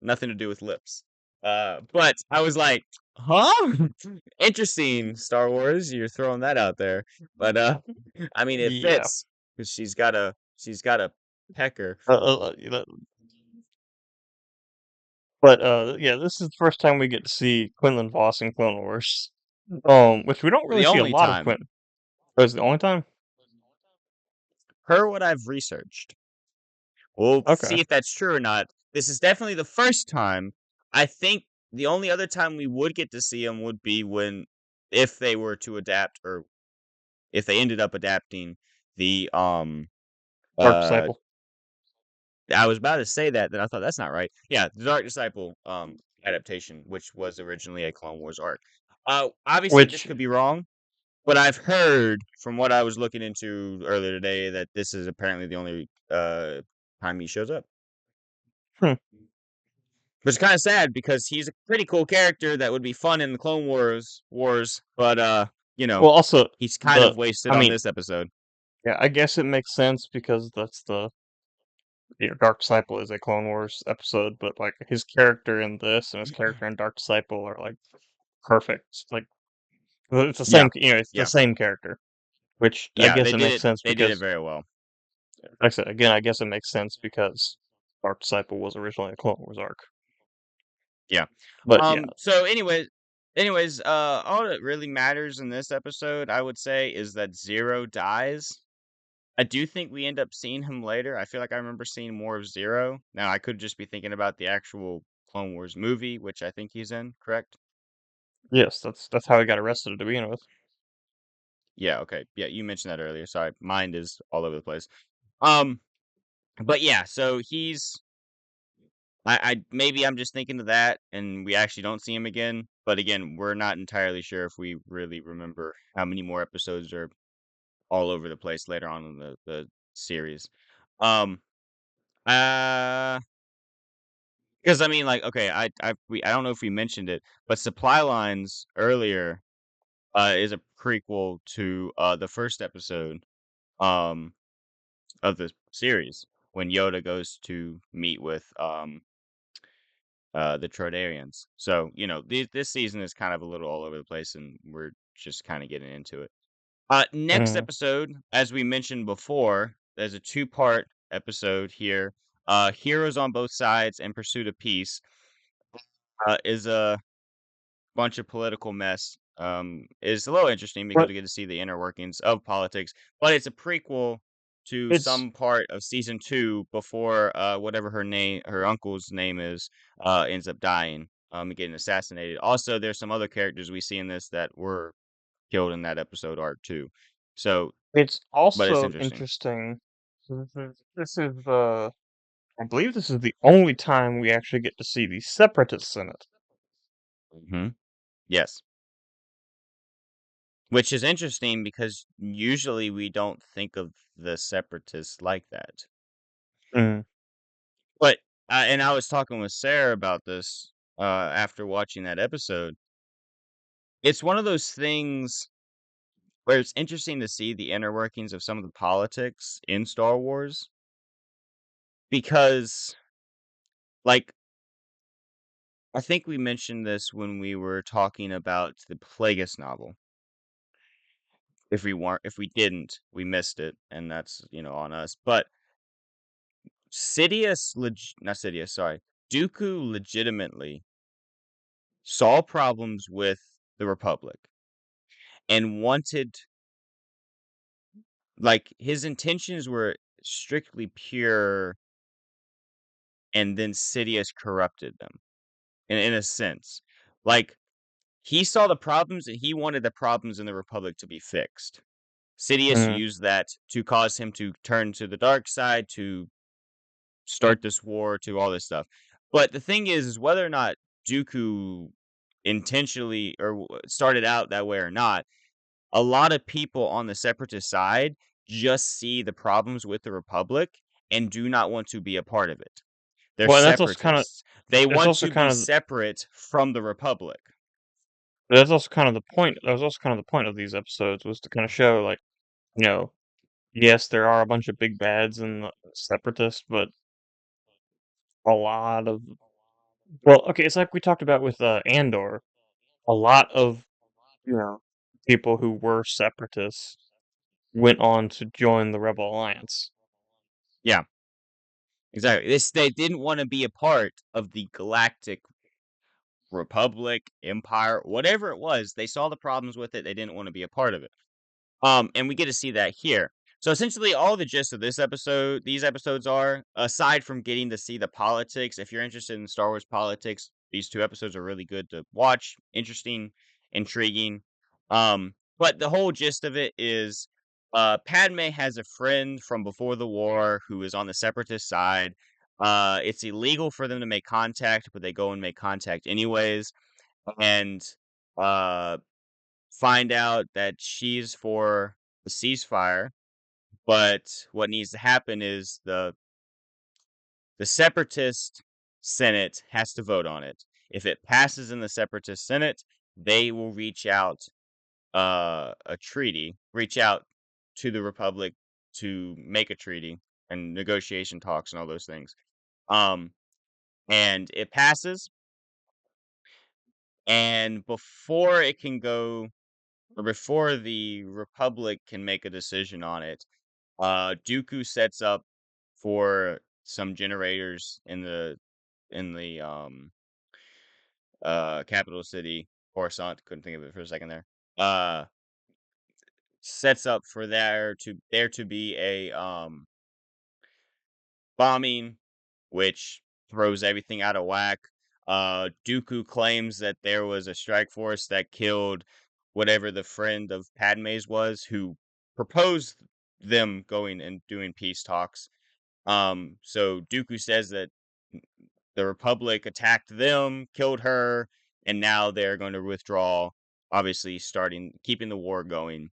nothing to do with lips. But I was like, huh? Interesting, Star Wars. You're throwing that out there, but I mean, it Yeah. fits because she's got a pecker. Uh, but yeah, this is the first time we get to see Quinlan Voss in Clone Wars. Which we don't really The see a only lot of time, Quinlan. That was the only time. per what I've researched. We'll Okay. see if that's true or not. This is definitely the first time. I think the only other time we would get to see him would be when, if they were to adapt, or if they ended up adapting the Dark uh Disciple. I was about to say that, then I thought that's not right. Yeah, the Dark Disciple adaptation, which was originally a Clone Wars arc. Obviously this Which could be wrong. But I've heard from what I was looking into earlier today that this is apparently the only time he shows up. Hmm. Which is kind of sad because he's a pretty cool character that would be fun in the Clone Wars, but Well, also he's kind the of wasted I on mean, this episode. yeah, I guess it makes sense because that's Dark Disciple is a Clone Wars episode, but like his character in this and his character in Dark Disciple are like perfect. Like it's the Yeah. same, it's the Yeah. same character, which I Yeah, guess it makes sense they did it because, very well. like I said, again, I guess it makes sense because Dark Disciple was originally a Clone Wars arc. Yeah. But yeah, So anyways, all that really matters in this episode, I would say, is that Zero dies. I do think we end up seeing him later. I feel like I remember seeing more of Zero. Now, I could just be thinking about the actual Clone Wars movie, which I think he's in, correct? yes, that's how he got arrested to begin with. Yeah, okay. Yeah, you mentioned that earlier. Sorry, mind is all over the place. Um, but yeah, so I maybe I'm just thinking of that, and we actually don't see him again. But again, we're not entirely sure if we really remember how many more episodes are all over the place later on in the series. Um, uh, because I mean, like, okay, I don't know if we mentioned it, but Supply Lines earlier is a prequel to the first episode um of the series when Yoda goes to meet with the Trodarians. So, this season is kind of a little all over the place, and we're just kind of getting into it. Next Mm. episode, as we mentioned before, there's a two-part episode here. Heroes on Both Sides and Pursuit of Peace is a bunch of political mess. Is a little interesting because But we get to see the inner workings of politics, but it's a prequel to it's some part of season 2 before whatever her uncle's name is, ends up dying, and getting assassinated. Also, there's some other characters we see in this that were killed in that episode arc too. So, it's but it's also interesting. interesting. This is I believe this is the only time we actually get to see the Separatists in it. Hmm. Yes. Which is interesting because usually we don't think of the separatists like that. Mm. But and I was talking with Sarah about this after watching that episode. It's one of those things where it's interesting to see the inner workings of some of the politics in Star Wars because, like, I think we mentioned this when we were talking about the Plagueis novel. If we didn't, we missed it, and that's on us. But not Sidious, sorry, Dooku legitimately saw problems with the Republic and wanted, like, his intentions were strictly pure, and then Sidious corrupted them in a sense. Like, he saw the problems and he wanted the problems in the Republic to be fixed. Sidious Mm. used that to cause him to turn to the dark side, to start this war, to all this stuff. But the thing is whether or not Dooku intentionally or started out that way or not, a lot of people on the separatist side just see the problems with the Republic and do not want to be a part of it. They're Well, and that's also kind of separatists. They it's want also to be kind of separate from the Republic. that's also kind of the point. That was also kind of the point of these episodes was to kind of show, like, you know, yes, there are a bunch of big bads in the Separatists, but a lot of okay, it's like we talked about with Andor. A lot of people who were Separatists went on to join the Rebel Alliance. Yeah, exactly. They didn't want to be a part of the Galactic Republic, Empire, whatever it was. They saw the problems with it. They didn't want to be a part of it. And we get to see that here. So essentially, all the gist of these episodes are, aside from getting to see the politics, if you're interested in Star Wars politics, these two episodes are really good to watch. Interesting, intriguing. But the whole gist of it is, Padme has a friend from before the war who is on the separatist side. It's illegal for them to make contact, but they go and make contact anyways. And uh find out that she's for the ceasefire, but what needs to happen is the separatist Senate has to vote on it. If it passes in the separatist Senate, they will reach out to the Republic to make a treaty and negotiation talks and all those things. Um, and it passes, and before it can go, or before the Republic can make a decision on it, Dooku sets up for some generators in the capital city, Coruscant. Couldn't think of it for a second there. Uh, Sets up for there to be a bombing, which throws everything out of whack. Dooku claims that there was a strike force that killed whatever the friend of Padme's was, who proposed them going and doing peace talks. So Dooku says that the Republic attacked them, killed her, and now they're going to withdraw. Obviously, keeping the war going.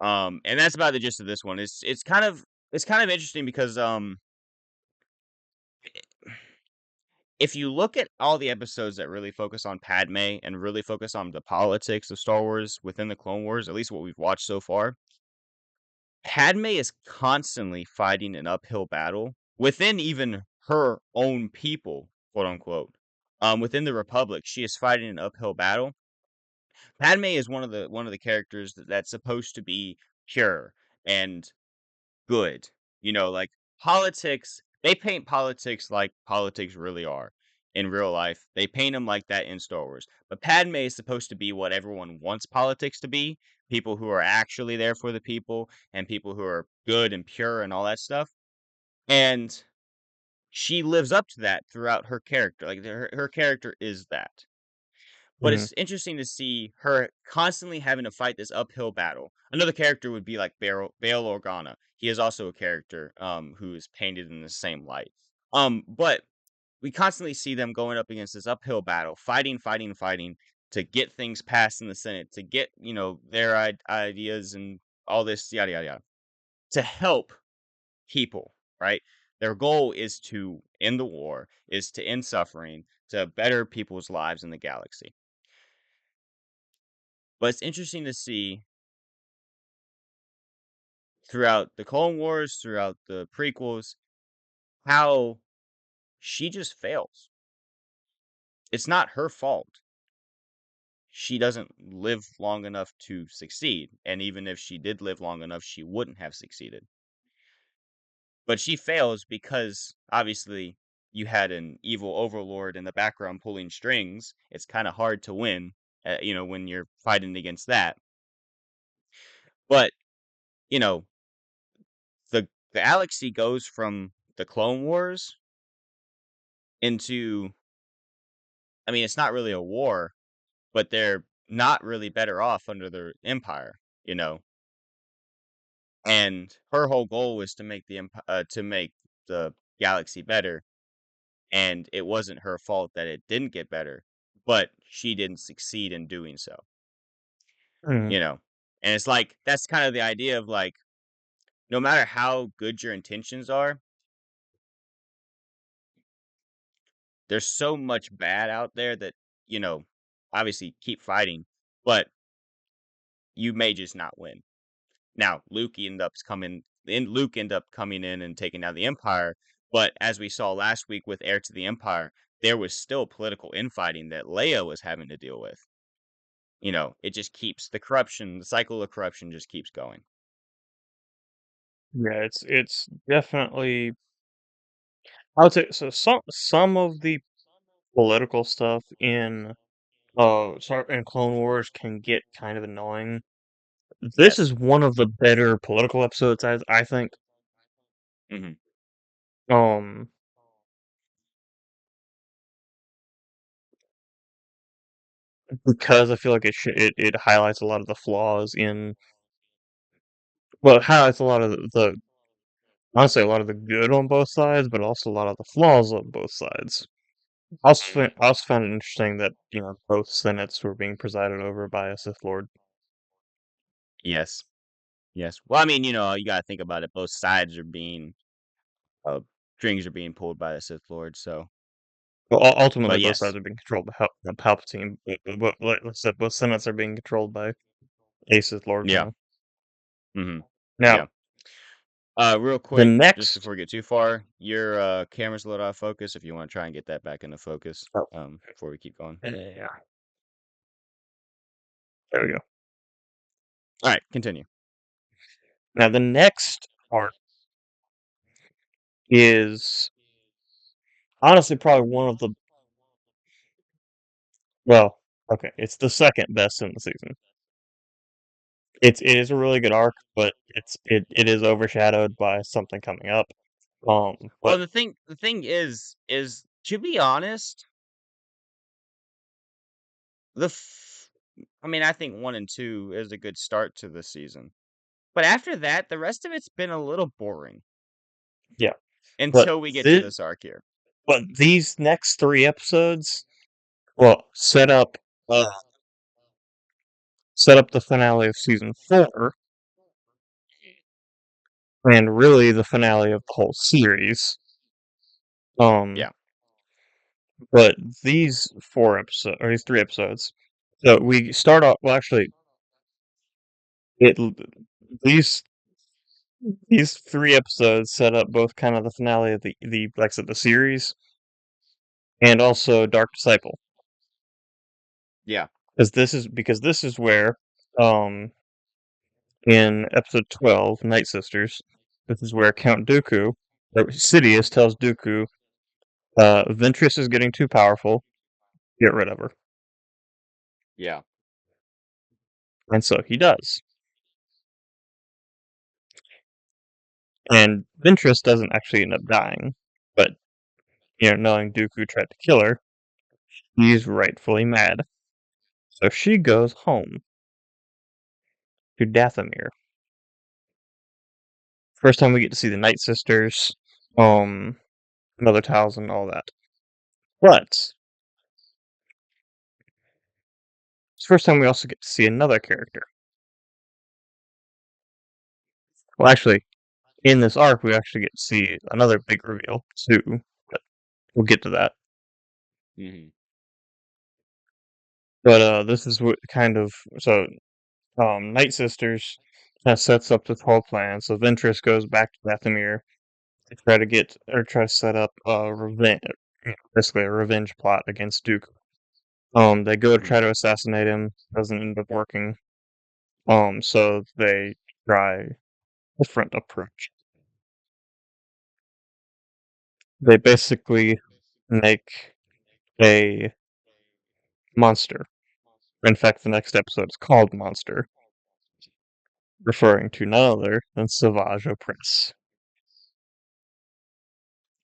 And that's about the gist of this one. It's kind of interesting because if you look at all the episodes that really focus on Padme and really focus on the politics of Star Wars within the Clone Wars, at least what we've watched so far, Padme is constantly fighting an uphill battle within even her own people, quote unquote. Within the Republic, she is fighting an uphill battle. Padme is one of the characters that's supposed to be pure and good. Like politics, they paint politics like politics really are in real life. They paint them like that in Star Wars. But Padme is supposed to be what everyone wants politics to be, people who are actually there for the people and people who are good and pure and all that stuff. And she lives up to that throughout her character. Like her character is that. But Mhm. it's interesting to see her constantly having to fight this uphill battle. Another character would be like Bail Organa. He is also a character who is painted in the same light. But we constantly see them going up against this uphill battle, fighting, fighting, fighting to get things passed in the Senate, to get their ideas and all this yada yada yada to help people. Right? Their goal is to end the war, is to end suffering, to better people's lives in the galaxy. But it's interesting to see throughout the Clone Wars, throughout the prequels, how she just fails. It's not her fault. She doesn't live long enough to succeed. And even if she did live long enough, she wouldn't have succeeded. But she fails because obviously you had an evil overlord in the background pulling strings. It's kind of hard to win, when you're fighting against that. But, you know, the galaxy goes from the Clone Wars into, I mean, it's not really a war, but they're not really better off under the Empire, you know. And her whole goal was to make the galaxy better, and it wasn't her fault that it didn't get better, but she didn't succeed in doing so, Mhm. you know. And it's like that's kind of the idea of like no matter how good your intentions are, there's so much bad out there that, you know, obviously keep fighting, but you may just not win. Now, Luke ended up coming in and taking down the Empire, but as we saw last week with Heir to the Empire, there was still political infighting that Leia was having to deal with. It just keeps the cycle of corruption just keeps going. Yeah, it's definitely. I would say so. Some of the political stuff in Clone Wars can get kind of annoying. This Yes. is one of the better political episodes, I think. Hmm. Um, because I feel like it highlights a lot of the flaws in. Well, it highlights a lot of the honestly a lot of the good on both sides, but also a lot of the flaws on both sides. Hmm. I also found it interesting that both senates were being presided over by a Sith Lord. Yes. Yes. Well, I mean, you gotta think about it. Both sides are being uh, strings are being pulled by the Sith Lord. So, Well, ultimately, but both sides yes. are being controlled by Palpatine, but let's say both senates are being controlled by a Sith Lord Yeah. now. Hmm. Now, Yeah. Real the quick, just next. before we get too far, your camera's a little out of focus. If you want to try and get that back into focus, Oh, before we keep going. yeah, there we go. All right, continue. Now, the next part is honestly probably one of the well, okay, it's the second best in the season. It is a really good arc, but it is overshadowed by something coming up. Well, But the thing is to be honest, the f- I mean, I think 1 and 2 is a good start to the season, but after that, the rest of it's been a little boring yeah, but until we get to this, this arc here. but these next 3 episodes, well, uh, set up the finale of season 4, and really the finale of the whole series. Um, Yeah, but these 3 episodes. So we start off. Well, actually, it these these 3 episodes set up both kind of the finale of the like I said, the series, and also Dark Disciple, yeah, because this is where, um, in episode 12, Night Sisters, this is where Count Dooku, or Sidious tells Dooku, Ventress is getting too powerful. Get rid of her, yeah. and so he does. And Ventress doesn't actually end up dying, but knowing Dooku tried to kill her, he's rightfully mad. So she goes home to Dathomir. First time we get to see the Night Sisters, um, Mother Talzin, all that. But it's the first time we also get to see another character. Well, actually, in this arc, we actually get to see another big reveal too. But we'll get to that. Hmm. But this is what kind of so Night Sisters kind of sets up this whole plan. So Ventress goes back to Dathomir to try to get or try to set up a revenge, basically a revenge plot against Duke. They go to try to assassinate him, doesn't end up working. So they try a different approach. They basically make a monster. In fact, the next episode is called Monster, referring to none other than Savage Opress.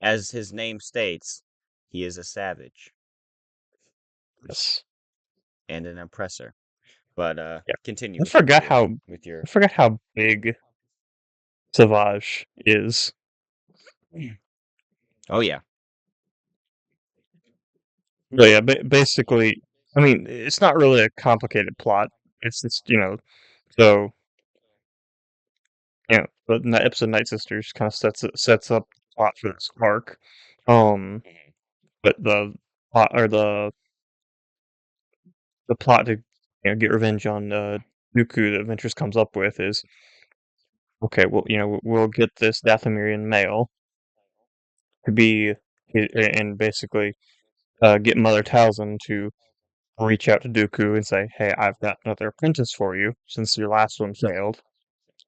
As his name states, he is a savage Yes. and an oppressor. But Yeah. continue I with forgot your how with your. I forgot how big Savage is. Oh yeah. But yeah, basically, I mean, it's not really a complicated plot. It's just, so but in that episode, Night Sisters kind of sets up the plot for this arc. Um, Mhm. but the plot or the plot to get revenge on Dooku that Ventress comes up with is okay. Well, we'll get this Dathomirian male to be and basically get Mother Talzin to reach out to Dooku and say, "Hey, I've got another apprentice for you since your last one failed."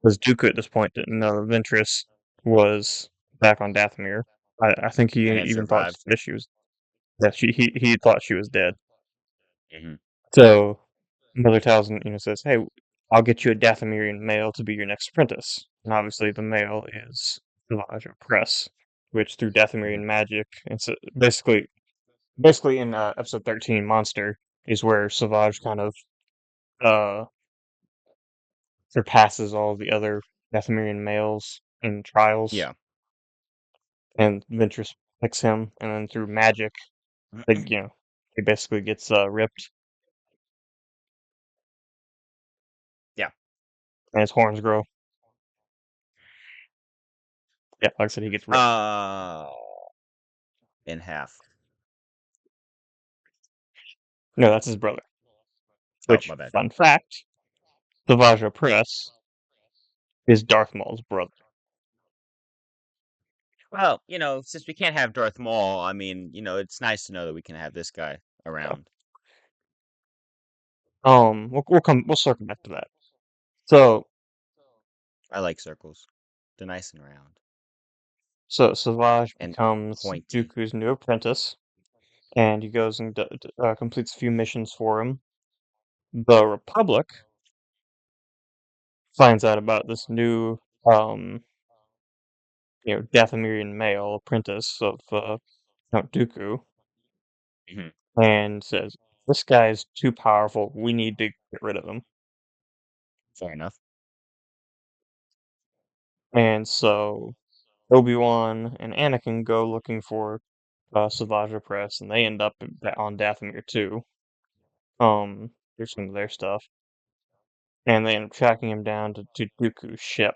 Because Dooku at this point didn't know Ventress was back on Dathomir. I think he And had even thought survived. that she was that he thought she was dead. Hmm. So Mother Talzin, says, "Hey, I'll get you a Dathomirian male to be your next apprentice." And obviously, the male is Savage Press, which through Hmm. Dathomirian magic, and so basically in episode 13, Monster is where Savage kind of uh surpasses all the other Dathomirian males in trials, Yeah. and Ventress picks him, and then through magic, he basically gets ripped. Yeah. and his horns grow. Yeah, like I said, he gets ripped. In half. No, that's his brother. Oh, Which, my bad. fun fact, Savage Press is Darth Maul's brother. Well, since we can't have Darth Maul, I mean, it's nice to know that we can have this guy around. We'll circle back to that. So I like circles. They're nice and round Savage and becomes pointy. Dooku's new apprentice, and he goes and completes a few missions for him. The Republic finds out about this new, Dathomirian male apprentice of Count Dooku, Mhm. and says, "This guy's too powerful. We need to get rid of him." Fair enough. And so Obi-Wan and Anakin go looking for Savage Press, and they end up on Dathomir too. There's some of their stuff, and they end up tracking him down to Dooku's ship.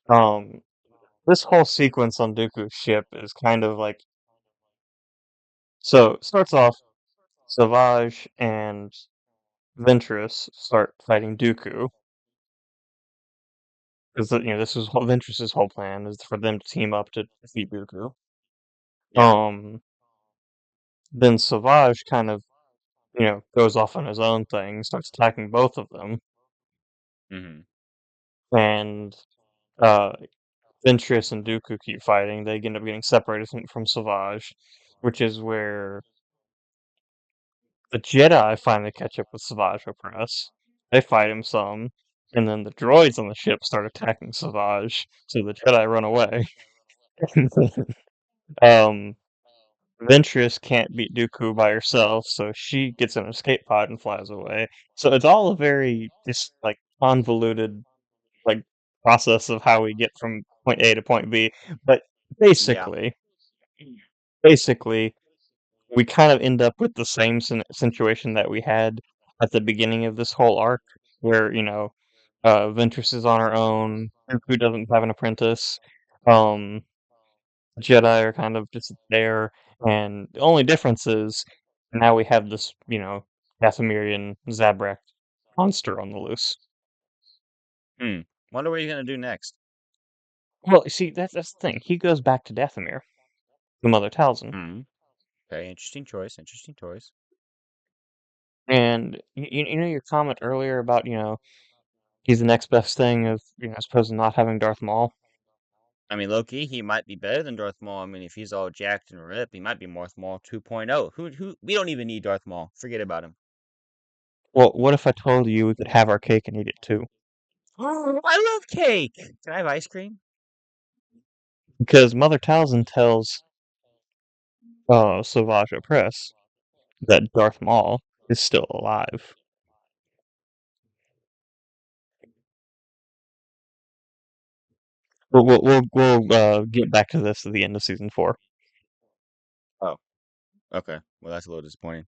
Um, this whole sequence on Dooku's ship is kind of like, so it starts off Savage and Ventress start fighting Dooku because this was Ventress's whole plan is for them to team up to defeat Dooku. Yeah. Then Savage kind of goes off on his own thing, starts attacking both of them, Mm-hmm. and uh, Ventress and Dooku keep fighting. They end up getting separated from Savage, which is where the Jedi finally catch up with Savage Opress. They fight him some, and then the droids on the ship start attacking Savage, so the Jedi run away. um, Ventress can't beat Dooku by herself, so she gets an escape pod and flies away. So it's all a very just like convoluted like process of how we get from point A to point B. But Yeah. basically, basically, we kind of end up with the same situation that we had at the beginning of this whole arc, where Ventress is on her own. Dooku doesn't have an apprentice. Um, Jedi are kind of just there, and the only difference is now we have this, Dathomirian Zabrak monster on the loose. Wonder what he's gonna do next. Well, you see, that's the thing. He goes back to Dathomir, the Mother Talzin, Hmm. Okay, interesting choice. Interesting choice. and you know your comment earlier about he's the next best thing of as opposed to not having Darth Maul. I mean, Loki, he might be better than Darth Maul. I mean, if he's all jacked and ripped, he might be Darth Maul 2.0. Who? We don't even need Darth Maul. Forget about him. Well, what if I told you we could have our cake and eat it too? Oh, I love cake. Can I have ice cream? Because Mother Talzin tells Savage Opress that Darth Maul is still alive. We'll get back to this at the end of season 4. Oh, okay. Well, that's a little disappointing.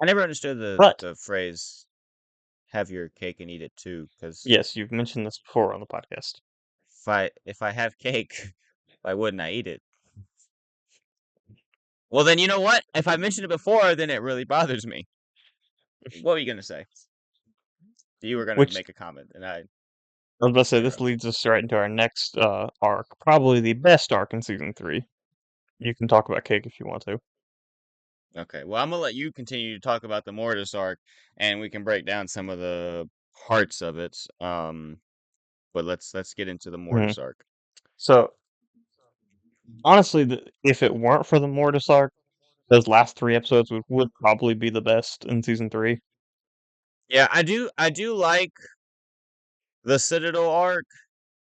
I never understood the But the phrase "have your cake and eat it too," because yes, you've mentioned this before on the podcast. if I have cake, why wouldn't I eat it? Well, then you know what? If I mentioned it before, then it really bothers me. What were you gonna say? You were gonna Which make a comment, and I was about to say, this interrupted. leads us right into our next arc, probably the best arc in season 3. You can talk about cake if you want to. Okay, well, I'm gonna let you continue to talk about the Mortis arc, and we can break down some of the parts of it. But let's get into the Mhm. Mortis arc. So honestly, if it weren't for the Mortis arc, those last 3 episodes would probably be the best in season 3. Yeah, I do like the Citadel arc,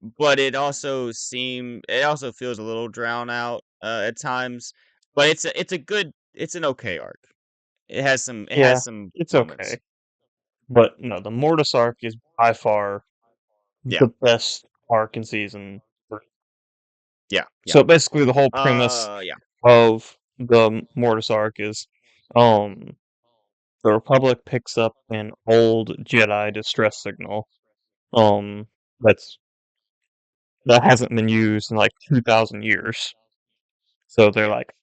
but it also feels a little drown out at times. But it's an okay arc. It Yeah, has some it's moments. okay. But no, the Mortis arc is by far Yeah, the best arc in season 3. yeah, yeah. So basically, the whole premise Yeah. of the Mortis arc is, um, the Republic picks up an old Jedi distress signal, Um, that's that hasn't been used in like 2,000 years. So they're like,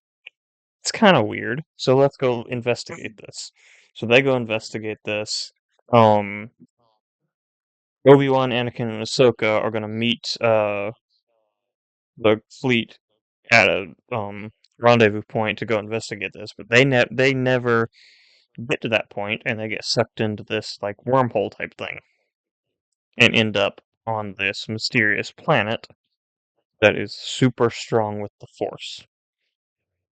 it's kind of weird. So let's go investigate this. So they go investigate this. Um, Obi-Wan, Anakin, and Ahsoka are gonna meet the fleet at a rendezvous point to go investigate this, but they never get to that point, and they get sucked into this like wormhole type thing, and end up on this mysterious planet that is super strong with the Force.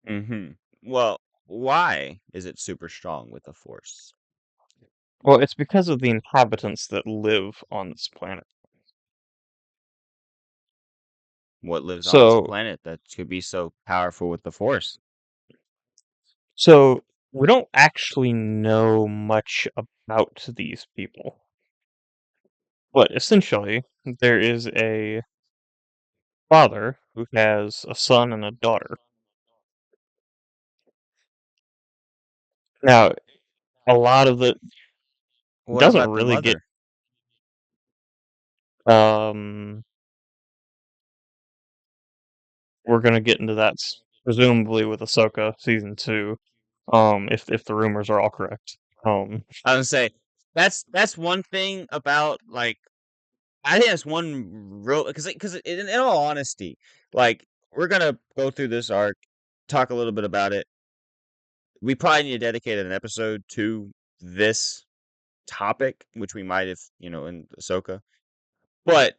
Mm-hmm. Well, why is it super strong with the Force? Well, it's because of the inhabitants that live on this planet. What lives on this So, planet that could be so powerful with the Force? so we don't actually know much about these people, but essentially, there is a father who has a son and a daughter. Now, a lot of it What doesn't about the really get mother? um we're gonna get into that presumably with Ahsoka season 2, if the rumors are all correct. I would say that's one thing about like I think that's one real because in all honesty, like we're gonna go through this arc, talk a little bit about it. We probably need to dedicate an episode to this topic, which we might have, in Ahsoka. But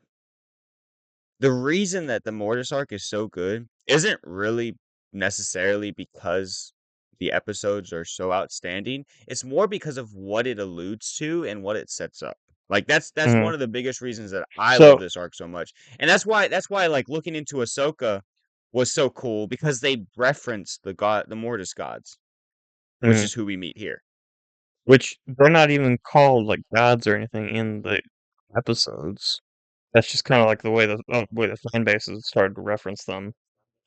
the reason that the Mortis arc is so good isn't really necessarily because the episodes are so outstanding. It's more because of what it alludes to and what it sets up. Like that's mhm. one of the biggest reasons that I love So, this arc so much. And that's why like looking into Ahsoka was so cool because they reference the Mortis gods, which mhm, is who we meet here. which they're not even called like gods or anything in the episodes. That's just kind of like the way the fan bases started to reference them.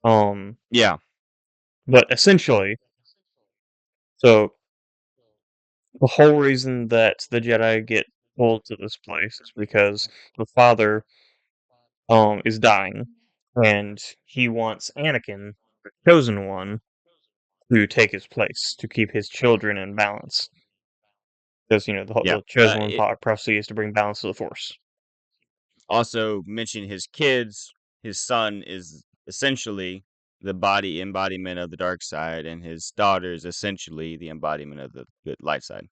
Um, Yeah. but essentially, so the whole reason that the Jedi get pulled to this place is because the father is dying, and he wants Anakin, the chosen one, to take his place to keep his children in balance. Because Yeah. the chosen one prophecy is to bring balance to the Force. Also mention his kids. His son is essentially the body embodiment of the dark side, and his daughter is essentially the embodiment of the good light side.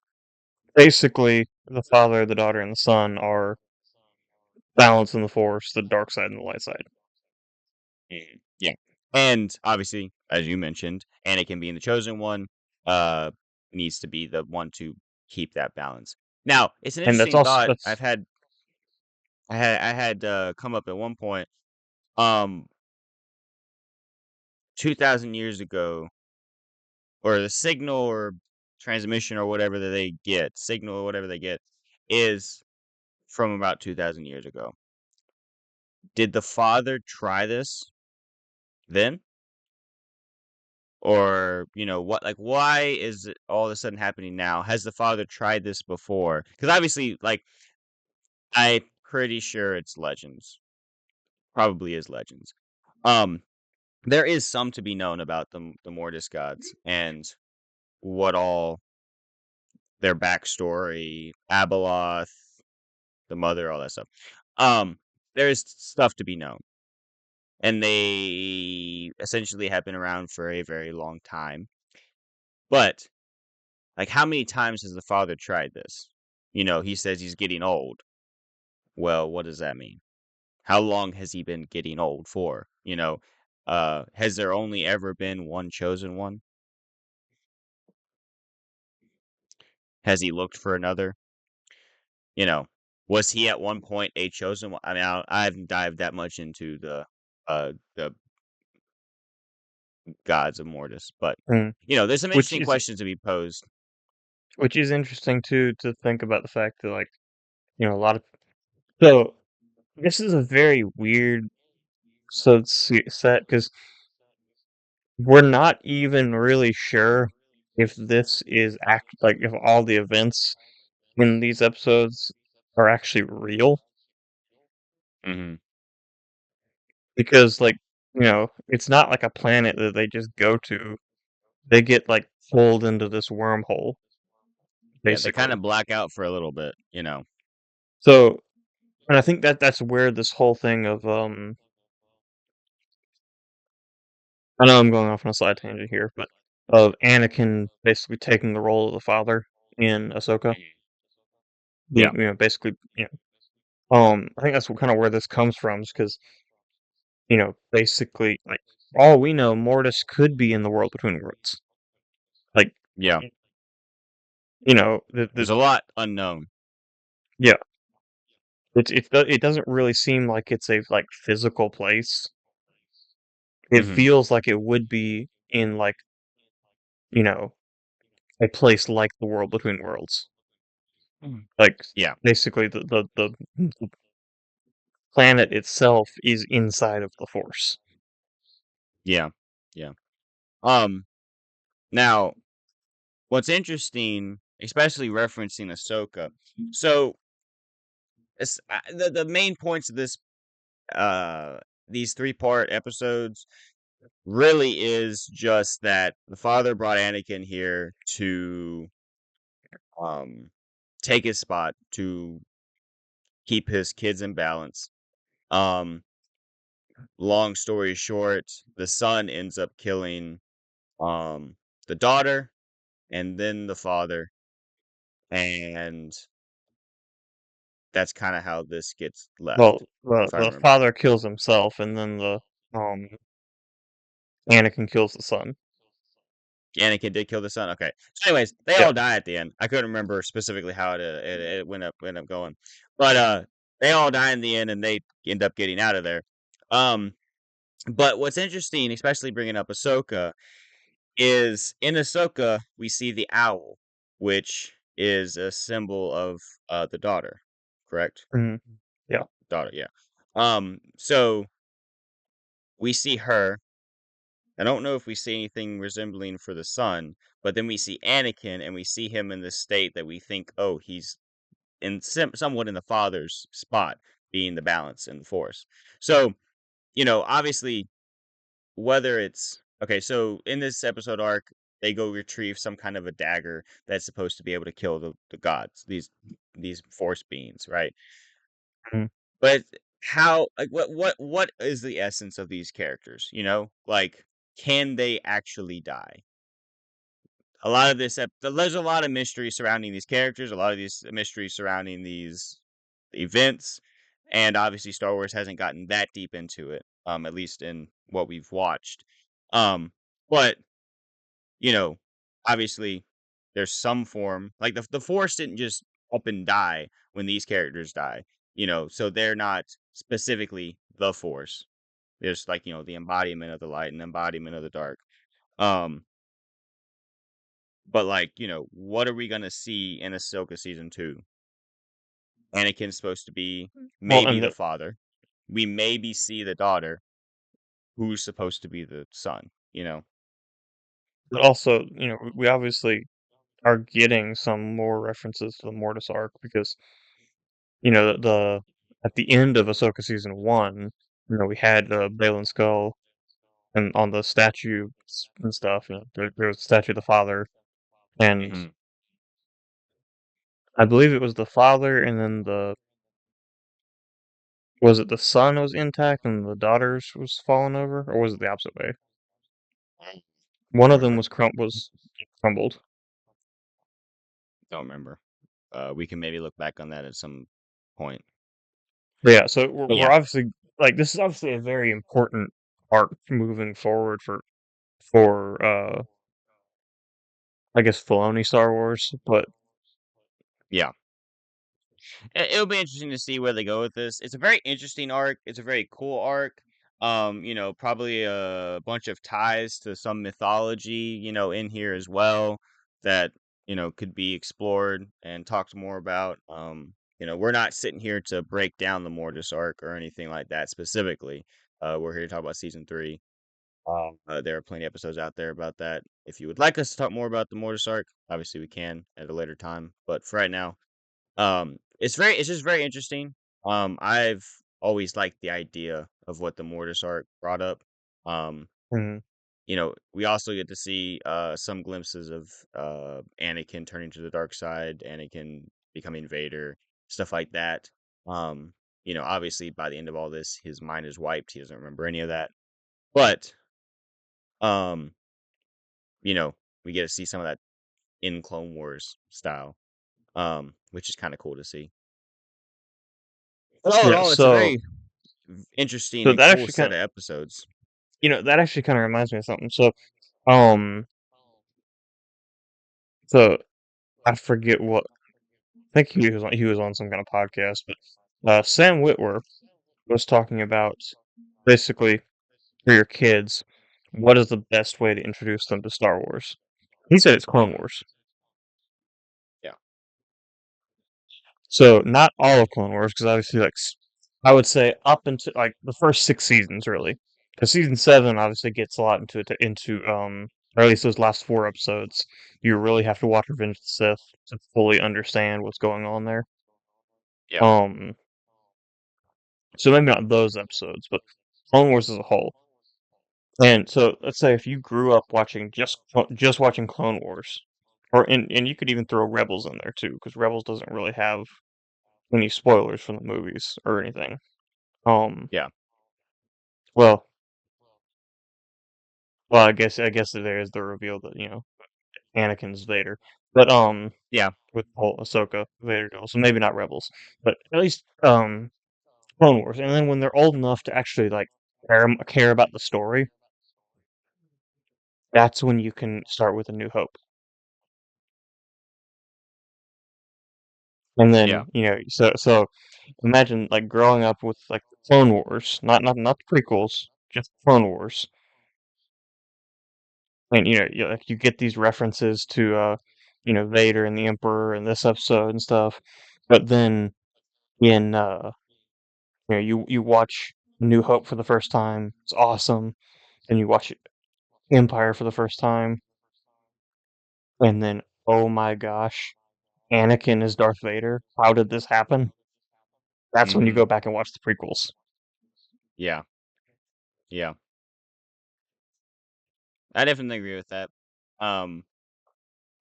Basically, the father, the daughter, and the son are balance in the Force, the dark side and the light side. Yeah. And obviously, as you mentioned, Anakin being the chosen one, uh, needs to be the one to keep that balance. Now, it's an And that's interesting also thought that's I had come up at one point. Um, 2,000 years ago, or the signal or transmission or whatever that they get, signal or whatever they get, is from about 2,000 years ago. Did the father try this then? Or, what, like, why is it all of a sudden happening now? Has the father tried this before? Because obviously, like, I'm pretty sure it's Legends. Probably is Legends. Um, there is some to be known about the Mortis gods and what all their backstory, Abeloth, the mother, all that stuff. Um, there's stuff to be known, and they essentially have been around for a very long time. But like, how many times has the father tried this? He says he's getting old. Well, what does that mean? How long has he been getting old for? Has there only ever been one chosen one? Has he looked for another? You know, was he at one point a chosen one? I mean, I haven't dived that much into the gods of Mortis. But mm, there's some which interesting is questions to be posed. interesting too to think about the fact that like a lot of so this is a very weird set because we're not even really sure if this is if all the events in these episodes are actually real. Mhm. because, like, it's not like a planet that they just go to. They get, like, pulled into this wormhole, Yeah, they kinda basically. black out for a little bit, you know? So and I think that's where this whole thing of, I know I'm going off on a side tangent here, but of Anakin basically taking the role of the father in Ahsoka, Mhm. Yeah, being, basically, I think that's kinda where this comes from, is 'cause, basically, like, all we know, Mortis could be in the world between worlds. Like, yeah. the There's a lot unknown. yeah, it doesn't really seem like it's a, like, physical place. It Mhm. feels like it would be in, like, you know, a place like the world between worlds. Mhm. Like, Yeah, basically, the planet itself is inside of the Force. yeah, yeah. Um, Now, what's interesting, especially referencing Ahsoka, so, the main points of uh, these three-part episodes really is just that the father brought Anakin here to, um, take his spot, to keep his kids in balance. Um, Long story short, the son ends up killing, um, the daughter and then the father, and that's kinda how this gets Well, left, the if I the remember. father kills himself, and then um, Anakin kills the son. Anakin did kill the son? Okay. So, anyways, they Yeah. all die at the end. I couldn't remember specifically how it went up going. But, they all die in the end, and they end up getting out of there. Um, but what's interesting, especially bringing up Ahsoka, is in Ahsoka, we see the owl, which is a symbol of, the daughter, correct? Mhm. Yeah. Daughter, yeah. So we see her. I don't know if we see anything resembling for the son, but then we see Anakin and we see him in this state that we think, oh, he's somewhat in the father's spot, being the balance in the force. So, obviously, whether it's okay, so in this episode arc, they go retrieve some kind of a dagger that's supposed to be able to kill the gods, these force beings, right? Mhm. But how, like, what is the essence of these characters? Like, can they actually die? A lot of there's a lot of mystery surrounding these characters, a lot of these mysteries surrounding these events, and obviously Star Wars hasn't gotten that deep into it, at least in what we've watched. Um, but you know, obviously there's some form, like the Force didn't just up and die when these characters die, so they're not specifically the Force. There's, like, the embodiment of the light and embodiment of the dark. Um, but, like, what are we gonna see in Ahsoka season 2? Anakin's supposed to be Well, maybe and the father. We maybe see the daughter, who's supposed to be the son? but also, we obviously are getting some more references to the Mortis arc because, the at the end of Ahsoka season 1, we had, Baylan Skull and on the statue and stuff, there was a statue of the father, and Mhm. I believe it was the father, and then was it the son was intact and the daughter's was falling over, or was it the opposite way? I One don't of them remember. was crumbled. Don't remember. We can maybe look back on that at some point. But yeah, so But we're yeah. obviously like, this is obviously a very important arc moving forward for I guess Filoni Star Wars, but Yeah. It'll be interesting to see where they go with this. It's a very interesting arc. It's a very cool arc. Probably a bunch of ties to some mythology, in here as well that, could be explored and talked more about. We're not sitting here to break down the Mortis arc or anything like that specifically. We're here to talk about season 3. There are plenty of episodes out there about that. If you would like us to talk more about the Mortis arc, obviously we can at a later time. But for right now, it's just very interesting. I've always liked the idea of what the Mortis arc brought up. Um, Mhm. we also get to see some glimpses of Anakin turning to the dark side, Anakin becoming Vader, stuff like that. Um, obviously by the end of all this, his mind is wiped. He doesn't remember any of that. But um, you know, we get to see some of that in Clone Wars style, which is kind of cool to see. But all in Yeah, all, it's a so very interesting so and that cool actually set kind of episodes. that actually kind of reminds me of something. Um, so I forget what I think he was on some kind of podcast, but Sam Witwer was talking about basically for your kids, what is the best way to introduce them to Star Wars? He said it's Clone Hmm. Wars. Yeah, So not all of Clone Wars, because obviously, I would say up into like the first 6 seasons, really, because season 7 obviously gets a lot or at least those last 4 episodes. You really have to watch Revenge of the Sith to fully understand what's going on there. yeah, Um, so maybe not those episodes, but Clone Wars as a whole. And so let's say if you grew up watching just watching Clone Wars, and you could even throw Rebels in there too, because Rebels doesn't really have any spoilers from the movies or anything. Um, yeah. well, well, I guess there is the reveal that Anakin's Vader, but Yeah. with the whole Ahsoka Vader deal, so maybe not Rebels, but at least Clone Wars. And then when they're old enough to actually like care about the story, that's when you can start with A New Hope. And Yeah. then, so imagine like growing up with like the Clone Wars, not the prequels, just Clone Wars. And like you get these references to Vader and the Emperor in this episode and stuff. But then in you watch New Hope for the first time. It's awesome. And you watch Empire for the first time, and then oh my gosh, Anakin is Darth Vader. How did this happen? That's when you Hmm. go back and watch the prequels. Yeah. Yeah. I definitely agree with that. Um,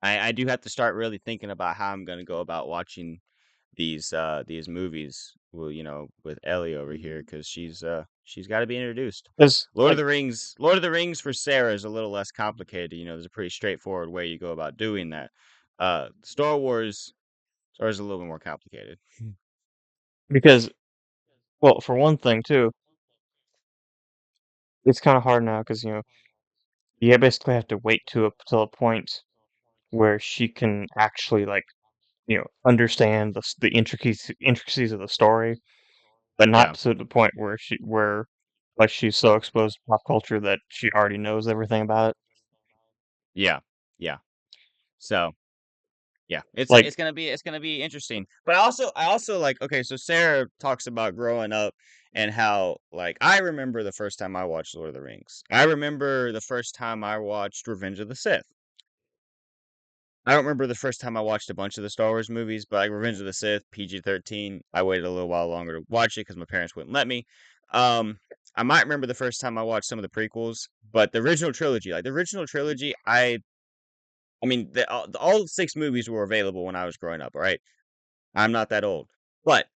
I do have to start really thinking about how I'm gonna go about watching these movies. Well, with Ellie over here, because she's got to be introduced. Because like Lord of the Rings for Sarah is a little less complicated. There's a pretty straightforward way you go about doing that. Star Wars is a little bit more complicated. because well, for one thing too, it's kind of hard now because you basically have to wait till a point where she can actually like understand the intricacies of the story, but not Yeah, to the point where like she's so exposed to pop culture that she already knows everything about it. yeah, yeah. So yeah, Like, it's gonna be interesting. But I also like, okay, so Sarah talks about growing up and how, like, I remember the first time I watched Lord of the Rings. I remember the first time I watched Revenge of the Sith. I don't remember the first time I watched a bunch of the Star Wars movies, but like Revenge of the Sith, PG-13. I waited a little while longer to watch it because my parents wouldn't let me. Um, I might remember the first time I watched some of the prequels, but the original trilogy, I mean, all 6 movies were available when I was growing up. All right, I'm not that old, but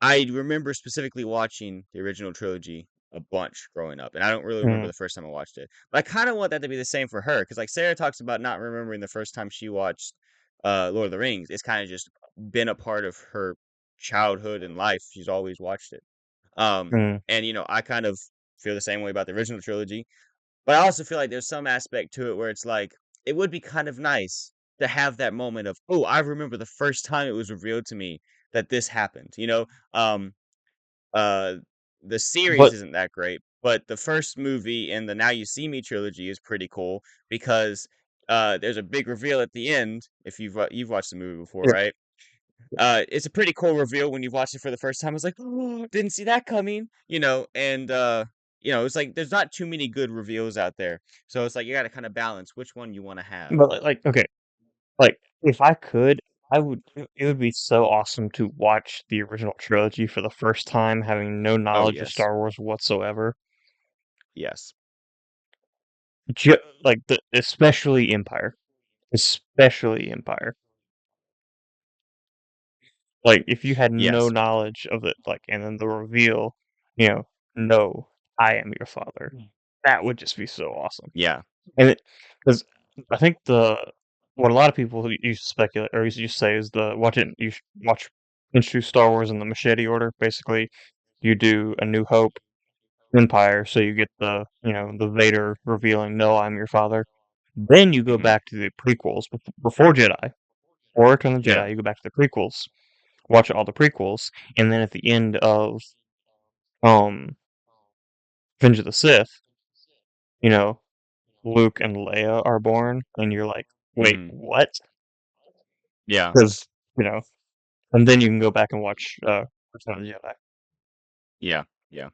I remember specifically watching the original trilogy a bunch growing up, and I don't really remember mm, the first time I watched it. But I kind of want that to be the same for her, because like Sarah talks about not remembering the first time she watched Lord of the Rings. It's kind of just been a part of her childhood and life. She's always watched it. mm, And I kind of feel the same way about the original trilogy, but I also feel like there's some aspect to it where it's like it would be kind of nice to have that moment of, oh, I remember the first time it was revealed to me that this happened. Um, uh, the series but isn't that great, but the first movie in the Now You See Me trilogy is pretty cool because there's a big reveal at the end. If you've watched the movie before, yeah, right? It's a pretty cool reveal when you've watched it for the first time. It's like, oh, didn't see that coming, and it's like there's not too many good reveals out there, so it's like you got to kind of balance which one you want to have. but like okay, like if I could. It would be so awesome to watch the original trilogy for the first time, having no Oh knowledge of yes, Star Wars whatsoever. yes, Like especially Empire. Like if you had no yes, knowledge of it, like, and then the reveal, you know, no, I am your father. That would just be so awesome. yeah, And because I think what a lot of people used to speculate or used to say is you should watch Introduce Star Wars in the machete order. Basically, you do A New Hope, Empire, so you get the Vader revealing, "No, I'm your father." Then you go hmm back to the prequels before Jedi or Return of the yeah, Jedi. You go back to the prequels, watch all the prequels, and then at the end of um Revenge of the Sith, you know, Luke and Leia are born, and you're like, "Wait, hmm what?" yeah, Because you know, and then you can go back and watch Return of the Jedi. yeah, yeah.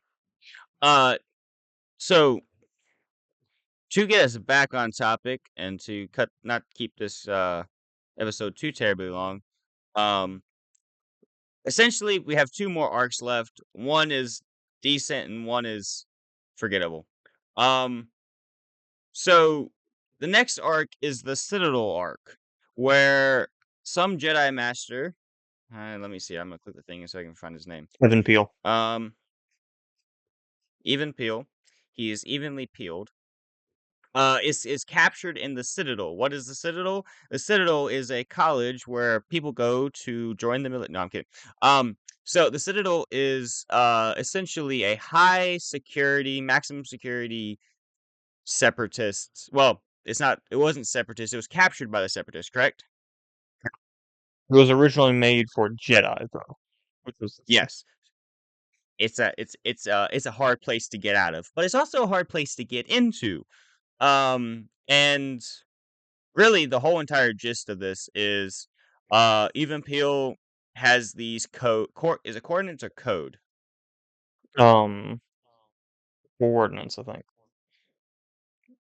Uh, so to get us back on topic and to not keep this episode too terribly long, um, essentially we have two more arcs left. One is decent and one is forgettable. Um, so the next arc is the Citadel arc, where some Jedi Master. Let me see. I'm gonna click the thing so I can find his name. Evan Peel. Um, Even Peel. He is evenly peeled. Is captured in the Citadel. What is the Citadel? The Citadel is a college where people go to join the military. No, I'm kidding. So the Citadel is essentially a high security, maximum security separatists. Well, it's not. It wasn't separatist. It was captured by the separatists. Correct? It was originally made for Jedi, though, which was the thing. Yes. It's a hard place to get out of, but it's also a hard place to get into. And really the whole entire gist of this is even Peel has these is it coordinates or code? Um, Coordinates, I think.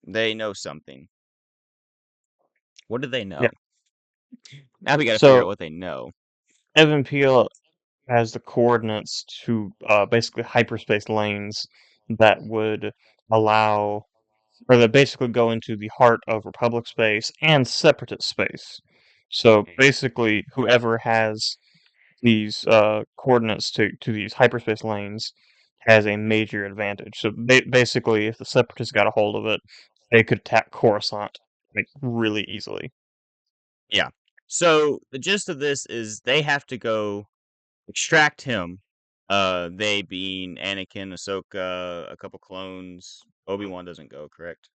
They know something. What do they Yeah. know? Now we got to figure out So what they know. Evan Peel has the coordinates to basically hyperspace lanes that would allow, or that basically go into the heart of Republic space and Separatist space. So basically, whoever has these coordinates to these hyperspace lanes has a major advantage. So basically, if the Separatists got a hold of it, they could attack Coruscant like really easily. Yeah. So the gist of this is they have to go extract him. They being Anakin, Ahsoka, a couple clones. Obi-Wan doesn't go, correct?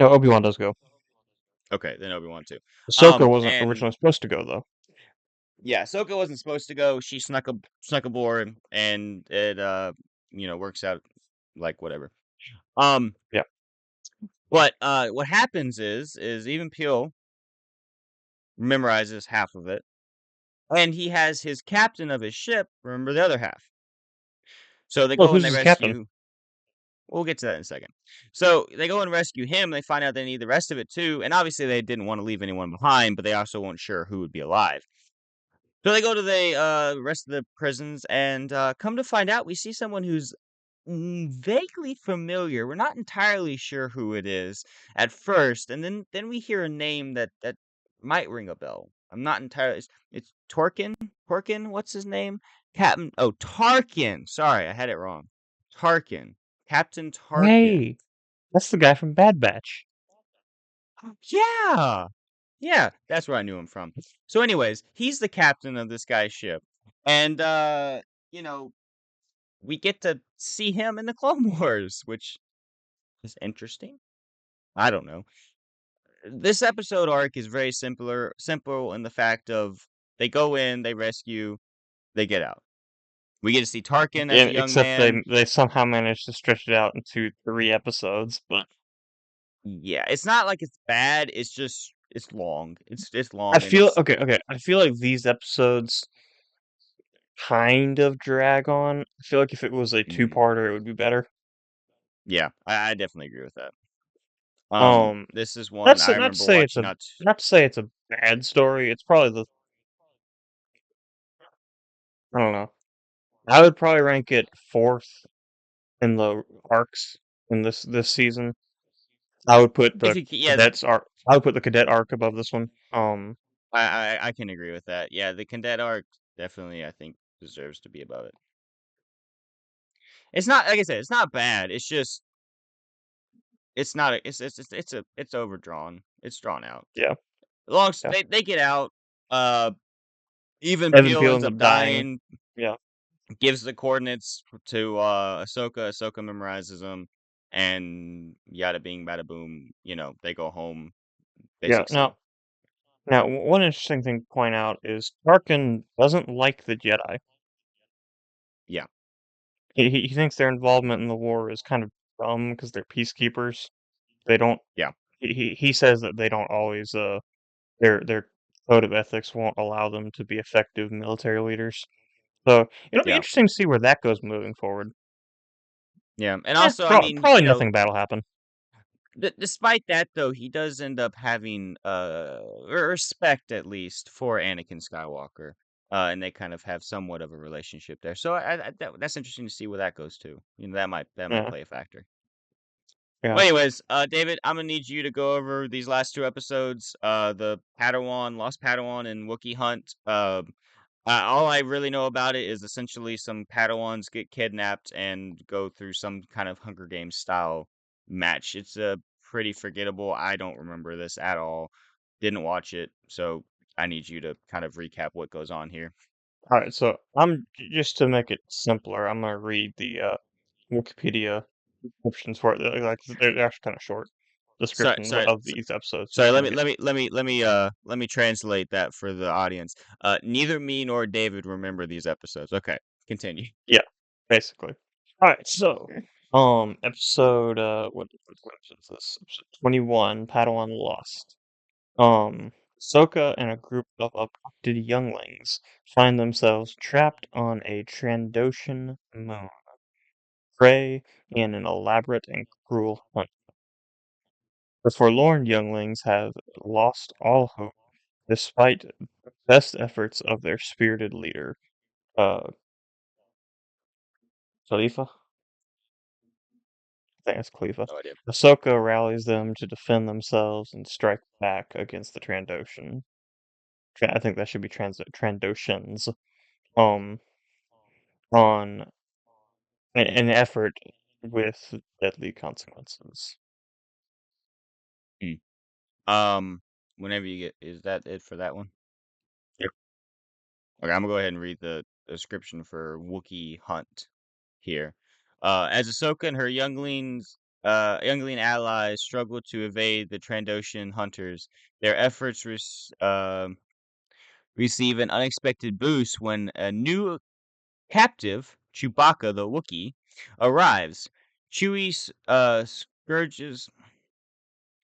No, Obi-Wan does go. Okay, then Obi-Wan too. Ahsoka wasn't And originally supposed to go though. yeah, Ahsoka wasn't supposed to go. She snuck aboard, and it works out like whatever. Um, Yeah. but what happens is even Peel memorizes half of it, and he has his captain of his ship remember the other half. So they Well, go and who's they his captain? rescue. We'll get to that in a second. So they go and rescue him. They find out they need the rest of it too, and obviously they didn't want to leave anyone behind, but they also weren't sure who would be alive. So they go to the rest of the prisons, and come to find out, we see someone who's vaguely familiar. We're not entirely sure who it is at first, and then we hear a name that might ring a bell. I'm not entirely. It's Torkin. Torkin. What's his name? Captain. Oh, Tarkin. Sorry, I had it wrong. Tarkin. Captain Tarkin. Hey, that's the guy from Bad Batch. Yeah. Yeah, that's where I knew him from. So anyways, he's the captain of this guy's ship. And you know, we get to see him in the Clone Wars, which is interesting. I don't know. This episode arc is very simple in the fact of they go in, they rescue, they get out. We get to see Tarkin as a young Except man. they somehow managed to stretch it out into 3 episodes, but Yeah, it's not like it's bad, it's just it's long. It's long and it's okay. I feel like these episodes kind of drag on. I feel like if it was a mhm. two-parter, it would be better. Yeah, I definitely agree with that. Um, This is one that's I not to remember say it's watching a not not to say it's a bad story. It's probably the I don't know. I would probably rank it fourth in the arcs in this season. I would put if the you yeah, cadets arc. I would put the cadet arc above this one. I can agree with that. Yeah, the cadet arc definitely I think deserves to be above it. It's not like I said, it's not bad. It's just it's not a, it's overdrawn. It's drawn out. Yeah, Long yeah. they get out. Uh, even Evan Peel Peel ends ends up up dying. dying. Yeah, Gives the coordinates to Ahsoka. Ahsoka memorizes them, and yada bing, bada boom. They go home. yeah. Basic scene. Now, one interesting thing to point out is Tarkin doesn't like the Jedi. Yeah, He thinks their involvement in the war is kind of dumb because they're peacekeepers. They don't. yeah, He says that they don't always. Their code of ethics won't allow them to be effective military leaders. So it'll be yeah, interesting to see where that goes moving forward. yeah. And also, I mean, Probably nothing bad will happen. despite that, though, he does end up having respect at least for Anakin Skywalker, and they kind of have somewhat of a relationship there. So that's interesting to see where that goes to. That might Yeah, play a factor. yeah. Well, anyways, David, I'm gonna need you to go over these last two episodes. The Padawan, Lost Padawan, and Wookiee Hunt. All I really know about it is essentially some Padawans get kidnapped and go through some kind of Hunger Games style match. It's pretty forgettable. I don't remember this at all. Didn't watch it, so I need you to kind of recap what goes on here. All right, so just to make it simpler, I'm gonna read the Wikipedia descriptions for it. They're actually kind of short Sorry, descriptions sorry, of these episodes, Sorry, just to let me make it. let me let me let me let me translate that for the audience. Neither me nor David remember these episodes. Okay, continue. Yeah, basically. All right, so episode what episode is this? Episode 21, Padawan Lost. Sokka and a group of abducted younglings find themselves trapped on a Trandoshan moon, prey in an elaborate and cruel hunt. The forlorn younglings have lost all hope despite the best efforts of their spirited leader, uh, Khalifa. I think it's Khalifa. No idea. Ahsoka rallies them to defend themselves and strike back against the Trandoshan. I think that should be Trandoshans. Um, on an effort with deadly consequences. Hmm. Um, whenever you get, is that it for that one? Yep. Okay, I'm gonna go ahead and read the description for Wookiee Hunt here. As Ahsoka and her youngling allies struggle to evade the Trandoshan hunters, their efforts receive an unexpected boost when a new captive, Chewbacca the Wookiee, arrives. Chewie scourges,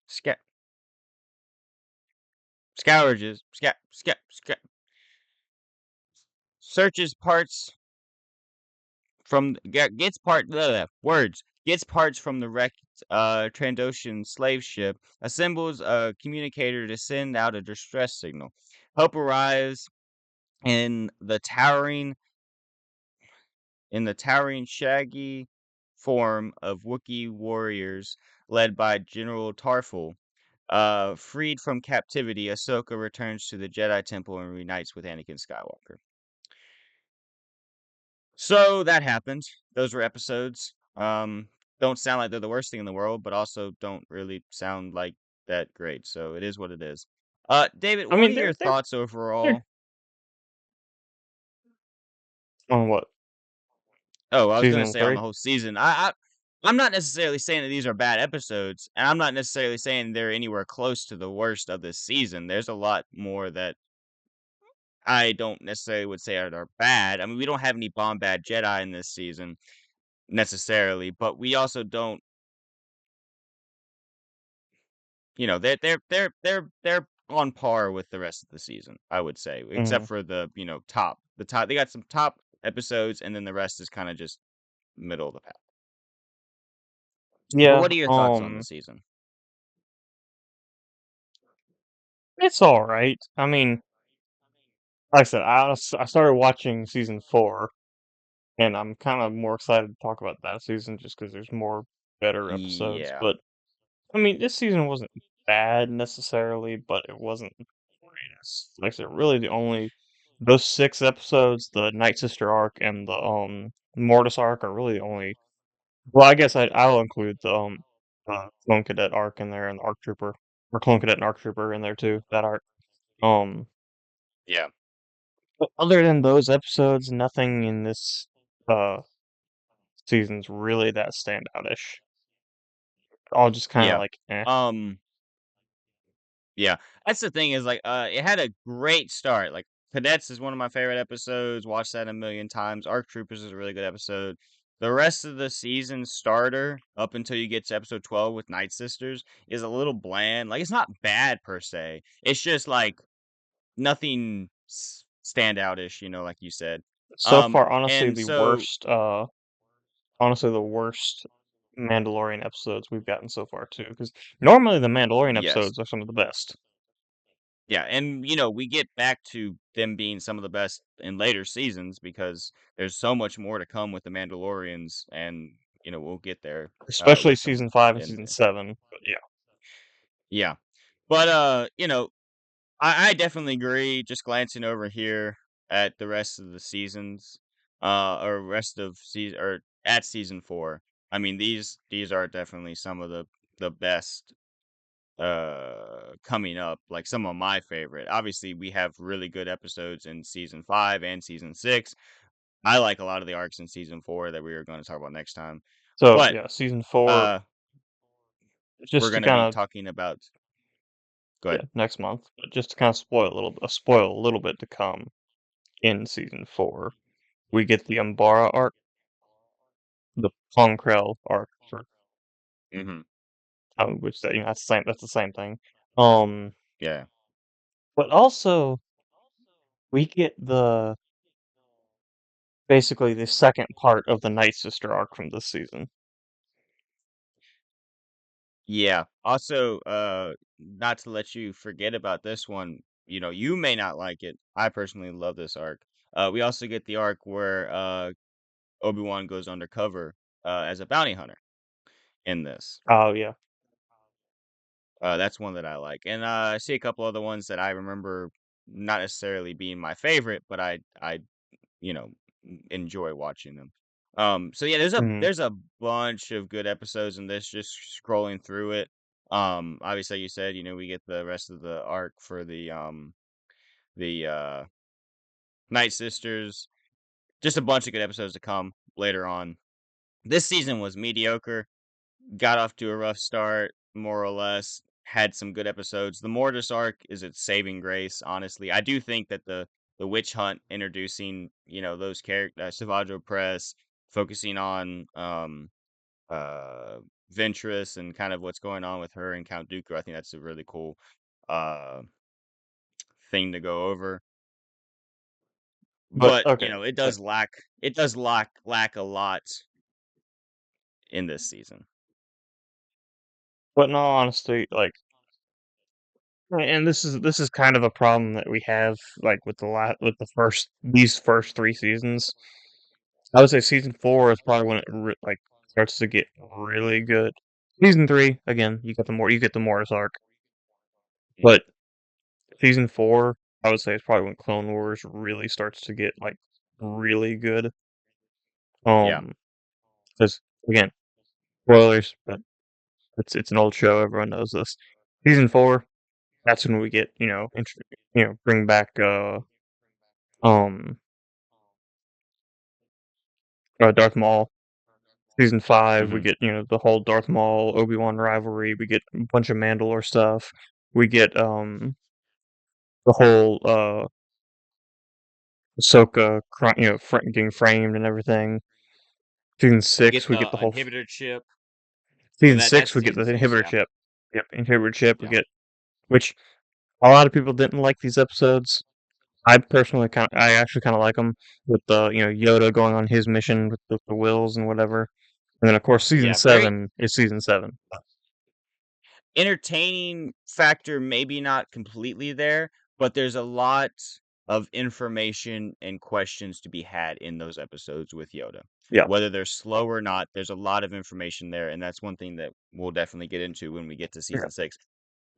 sca- scourges, searches parts gets part words gets parts from the wrecked Trandoshan slave ship, assembles a communicator to send out a distress signal. Hope arrives in the towering shaggy form of Wookiee warriors led by General Tarful. Freed from captivity, Ahsoka returns to the Jedi Temple and reunites with Anakin Skywalker. So that happened. Those were episodes. Don't sound like they're the worst thing in the world, but also don't really sound like that great. So it is what it is. David, I what are mean, your thoughts they're overall? on what Oh, I was gonna season say on three. the whole season. I'm not necessarily saying that these are bad episodes, and I'm not necessarily saying they're anywhere close to the worst of this season. There's a lot more that I don't necessarily would say are bad. I mean, we don't have any bomb bad Jedi in this season necessarily, but we also don't. They're on par with the rest of the season. I would say, except Mm. for the top. They got some top episodes, and then the rest is kind of just middle of the pack. But Yeah. what are your thoughts on the season? It's all right. I mean, like I said, I started watching season 4, and I'm kind of more excited to talk about that season just because there's more better episodes. Yeah. But I mean, this season wasn't bad necessarily, but it wasn't the greatest. Like I said, really the only those 6 episodes, the Night Sister arc and the Mortis arc, are really the only. Well, I guess I'll include the Clone Cadet arc in there and the Arc Trooper or Clone Cadet and Arc Trooper in there too. That arc. Um, Yeah. but other than those episodes, nothing in this uh season's really that standoutish. All just kind of Yeah. like eh. Um, yeah. That's the thing is like it had a great start. Like Cadets is one of my favorite episodes. Watched that a million times. Arc Troopers is a really good episode. The rest of the season starter up until you get to episode 12 with Night Sisters is a little bland. Like it's not bad per se. It's just like nothing standoutish, like you said. So far, And so honestly, the worst Mandalorian episodes we've gotten so far too. Because normally the Mandalorian yes. episodes are some of the best, Yeah, and we get back to them being some of the best in later seasons because there's so much more to come with the Mandalorians, and we'll get there especially with them. season 5 and And season 7. But yeah, yeah, but I definitely agree. Just glancing over here at the rest of the seasons, or rest of season or at season 4. I mean, these are definitely some of the best coming up, like some of my favorite. Obviously we have really good episodes in season 5 and season 6. I like a lot of the arcs in season 4 that we are going to talk about next time, so but yeah, season 4, uh we're just to going to be kind of talking about. Go yeah ahead. next month, but just to kind of spoil a little bit to come in season 4, we get the Umbara arc, the Ponkrell arc, for Hmm. which that's the same thing. Um, Yeah. but also we get the basically the second part of the Night Sister arc from this season. Yeah, also not to let you forget about this one. You may not like it. I personally love this arc. We also get the arc where Obi-Wan goes undercover as a bounty hunter in this. Oh yeah, That's one that I like, and I see a couple other ones that I remember not necessarily being my favorite, but I you know enjoy watching them. So yeah, there's a mm, there's a bunch of good episodes in this. Just scrolling through it. Obviously, like you said, we get the rest of the arc for the Night Sisters. Just a bunch of good episodes to come later on. This season was mediocre. Got off to a rough start, more or less. Had some good episodes. The Mortis arc is its saving grace, honestly. I do think that the witch hunt introducing, those characters, Savage Press, focusing on uh Ventress and kind of what's going on with her and Count Dooku. I think that's a really cool uh thing to go over. but But, okay, it does lack a lot in this season. but in all honesty, like, and this is kind of a problem that we have, like with these first 3 seasons. I would say season 4 is probably when it like starts to get really good. Season 3, again, you get the Mortis arc, Mm. but season 4, I would say is probably when Clone Wars really starts to get like really good. Yeah. Um, because again, spoilers, but it's an old show. Everyone knows this. Season 4, that's when we get bring back um Darth Maul. Season 5, we Mhm. get the whole Darth Maul Obi-Wan rivalry. We get a bunch of Mandalore stuff. We get the whole Ahsoka getting framed and everything. Season We 6, get we get the the whole. inhibitor chip. Season That's 6, we get the season 6, inhibitor yeah. chip. Yep, inhibitor chip. We Yeah. get which a lot of people didn't like these episodes. I actually kind of like them with the Yoda going on his mission with the wills and whatever. And then of course season Yeah, very 7 is season 7. entertaining factor maybe not completely there, but there's a lot of information and questions to be had in those episodes with Yoda. Yeah, Whether they're slow or not, there's a lot of information there, and that's one thing that we'll definitely get into when we get to yeah, season 6.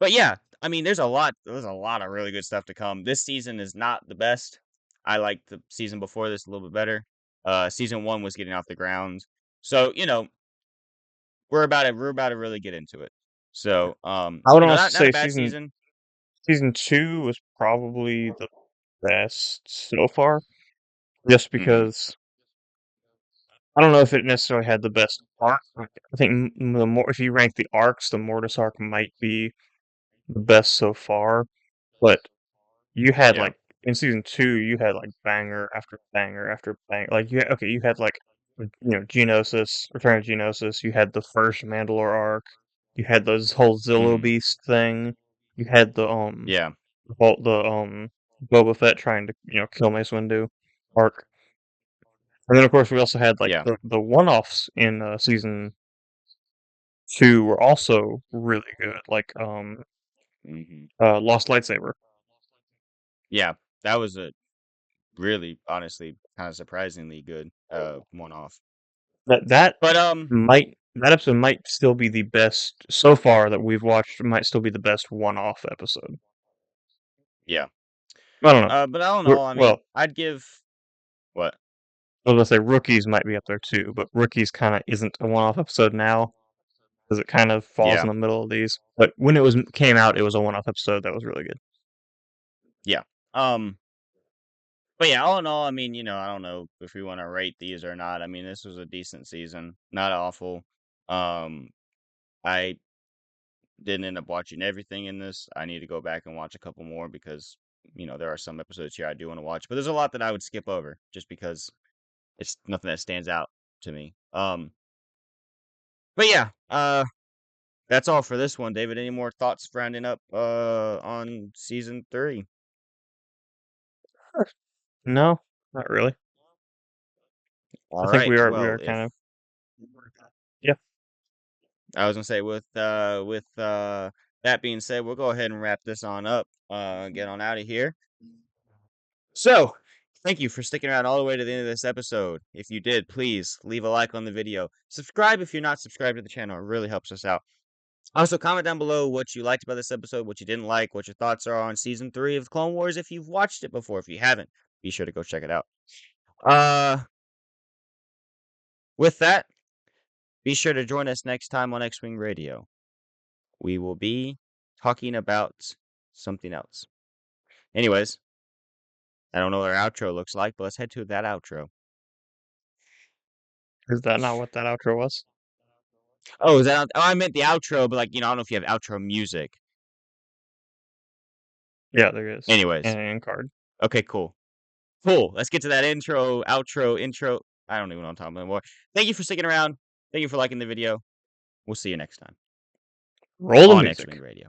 But yeah, I mean, there's a lot of really good stuff to come. This season is not the best. I liked the season before this a little bit better. Season 1 was getting off the ground. So, we're about to really get into it. yeah. So, I would also not a say bad season. season 2 was probably the best so far, just Mhm. because I don't know if it necessarily had the best arc. I think the more if you rank the arcs, the Mortis arc might be the best so far. But you had Yeah. like in season 2, you had like banger after banger after banger. Like you had like Geonosis, Return of Geonosis. You had the first Mandalore arc. You had this whole Zillo Mhm. Beast thing. You had Yeah. the Boba Fett trying to kill Mace Windu arc. And then, of course, we also had like Yeah. the one-offs in season 2 were also really good, like Mhm. Lost Lightsaber. Yeah. That was a really, honestly, kind of surprisingly good one-off. That But that episode might still be the best so far that we've watched. Might still be the best one-off episode. yeah. I don't know. But I don't know. I mean, Well, I'd give what? I was gonna say Rookies might be up there too, but Rookies kind of isn't a one-off episode now because it kind of falls in Yeah. the middle of these. But when it was came out, it was a one-off episode that was really good. Yeah. Um but yeah, all in all, I mean, I don't know if we want to rate these or not. I mean, this was a decent season, not awful. Um I didn't end up watching everything in this. I need to go back and watch a couple more because there are some episodes here I do want to watch, but there's a lot that I would skip over just because it's nothing that stands out to me. But yeah, that's all for this one, David. Any more thoughts rounding up on season 3? No, not really. All I think right. we Well, are if kind of yeah. I was gonna say with that being said, we'll go ahead and wrap this on up. Get on out of here. So, thank you for sticking around all the way to the end of this episode. If you did, please leave a like on the video. Subscribe if you're not subscribed to the channel. It really helps us out. Also, comment down below what you liked about this episode, what you didn't like, what your thoughts are on season 3 of Clone Wars if you've watched it before. If you haven't, be sure to go check it out. Uh, with that, be sure to join us next time on X-Wing Radio. We will be talking about something else. Anyways, I don't know what our outro looks like, but let's head to that outro. Is that not what that outro was? Oh, is that? Oh, I meant the outro, but I don't know if you have outro music. Yeah, there is. Anyways, And card. okay, cool. Cool. Let's get to that intro. I don't even know what I'm talking about anymore. Thank you for sticking around. Thank you for liking the video. We'll see you next time Roll the on X Wing music. Radio.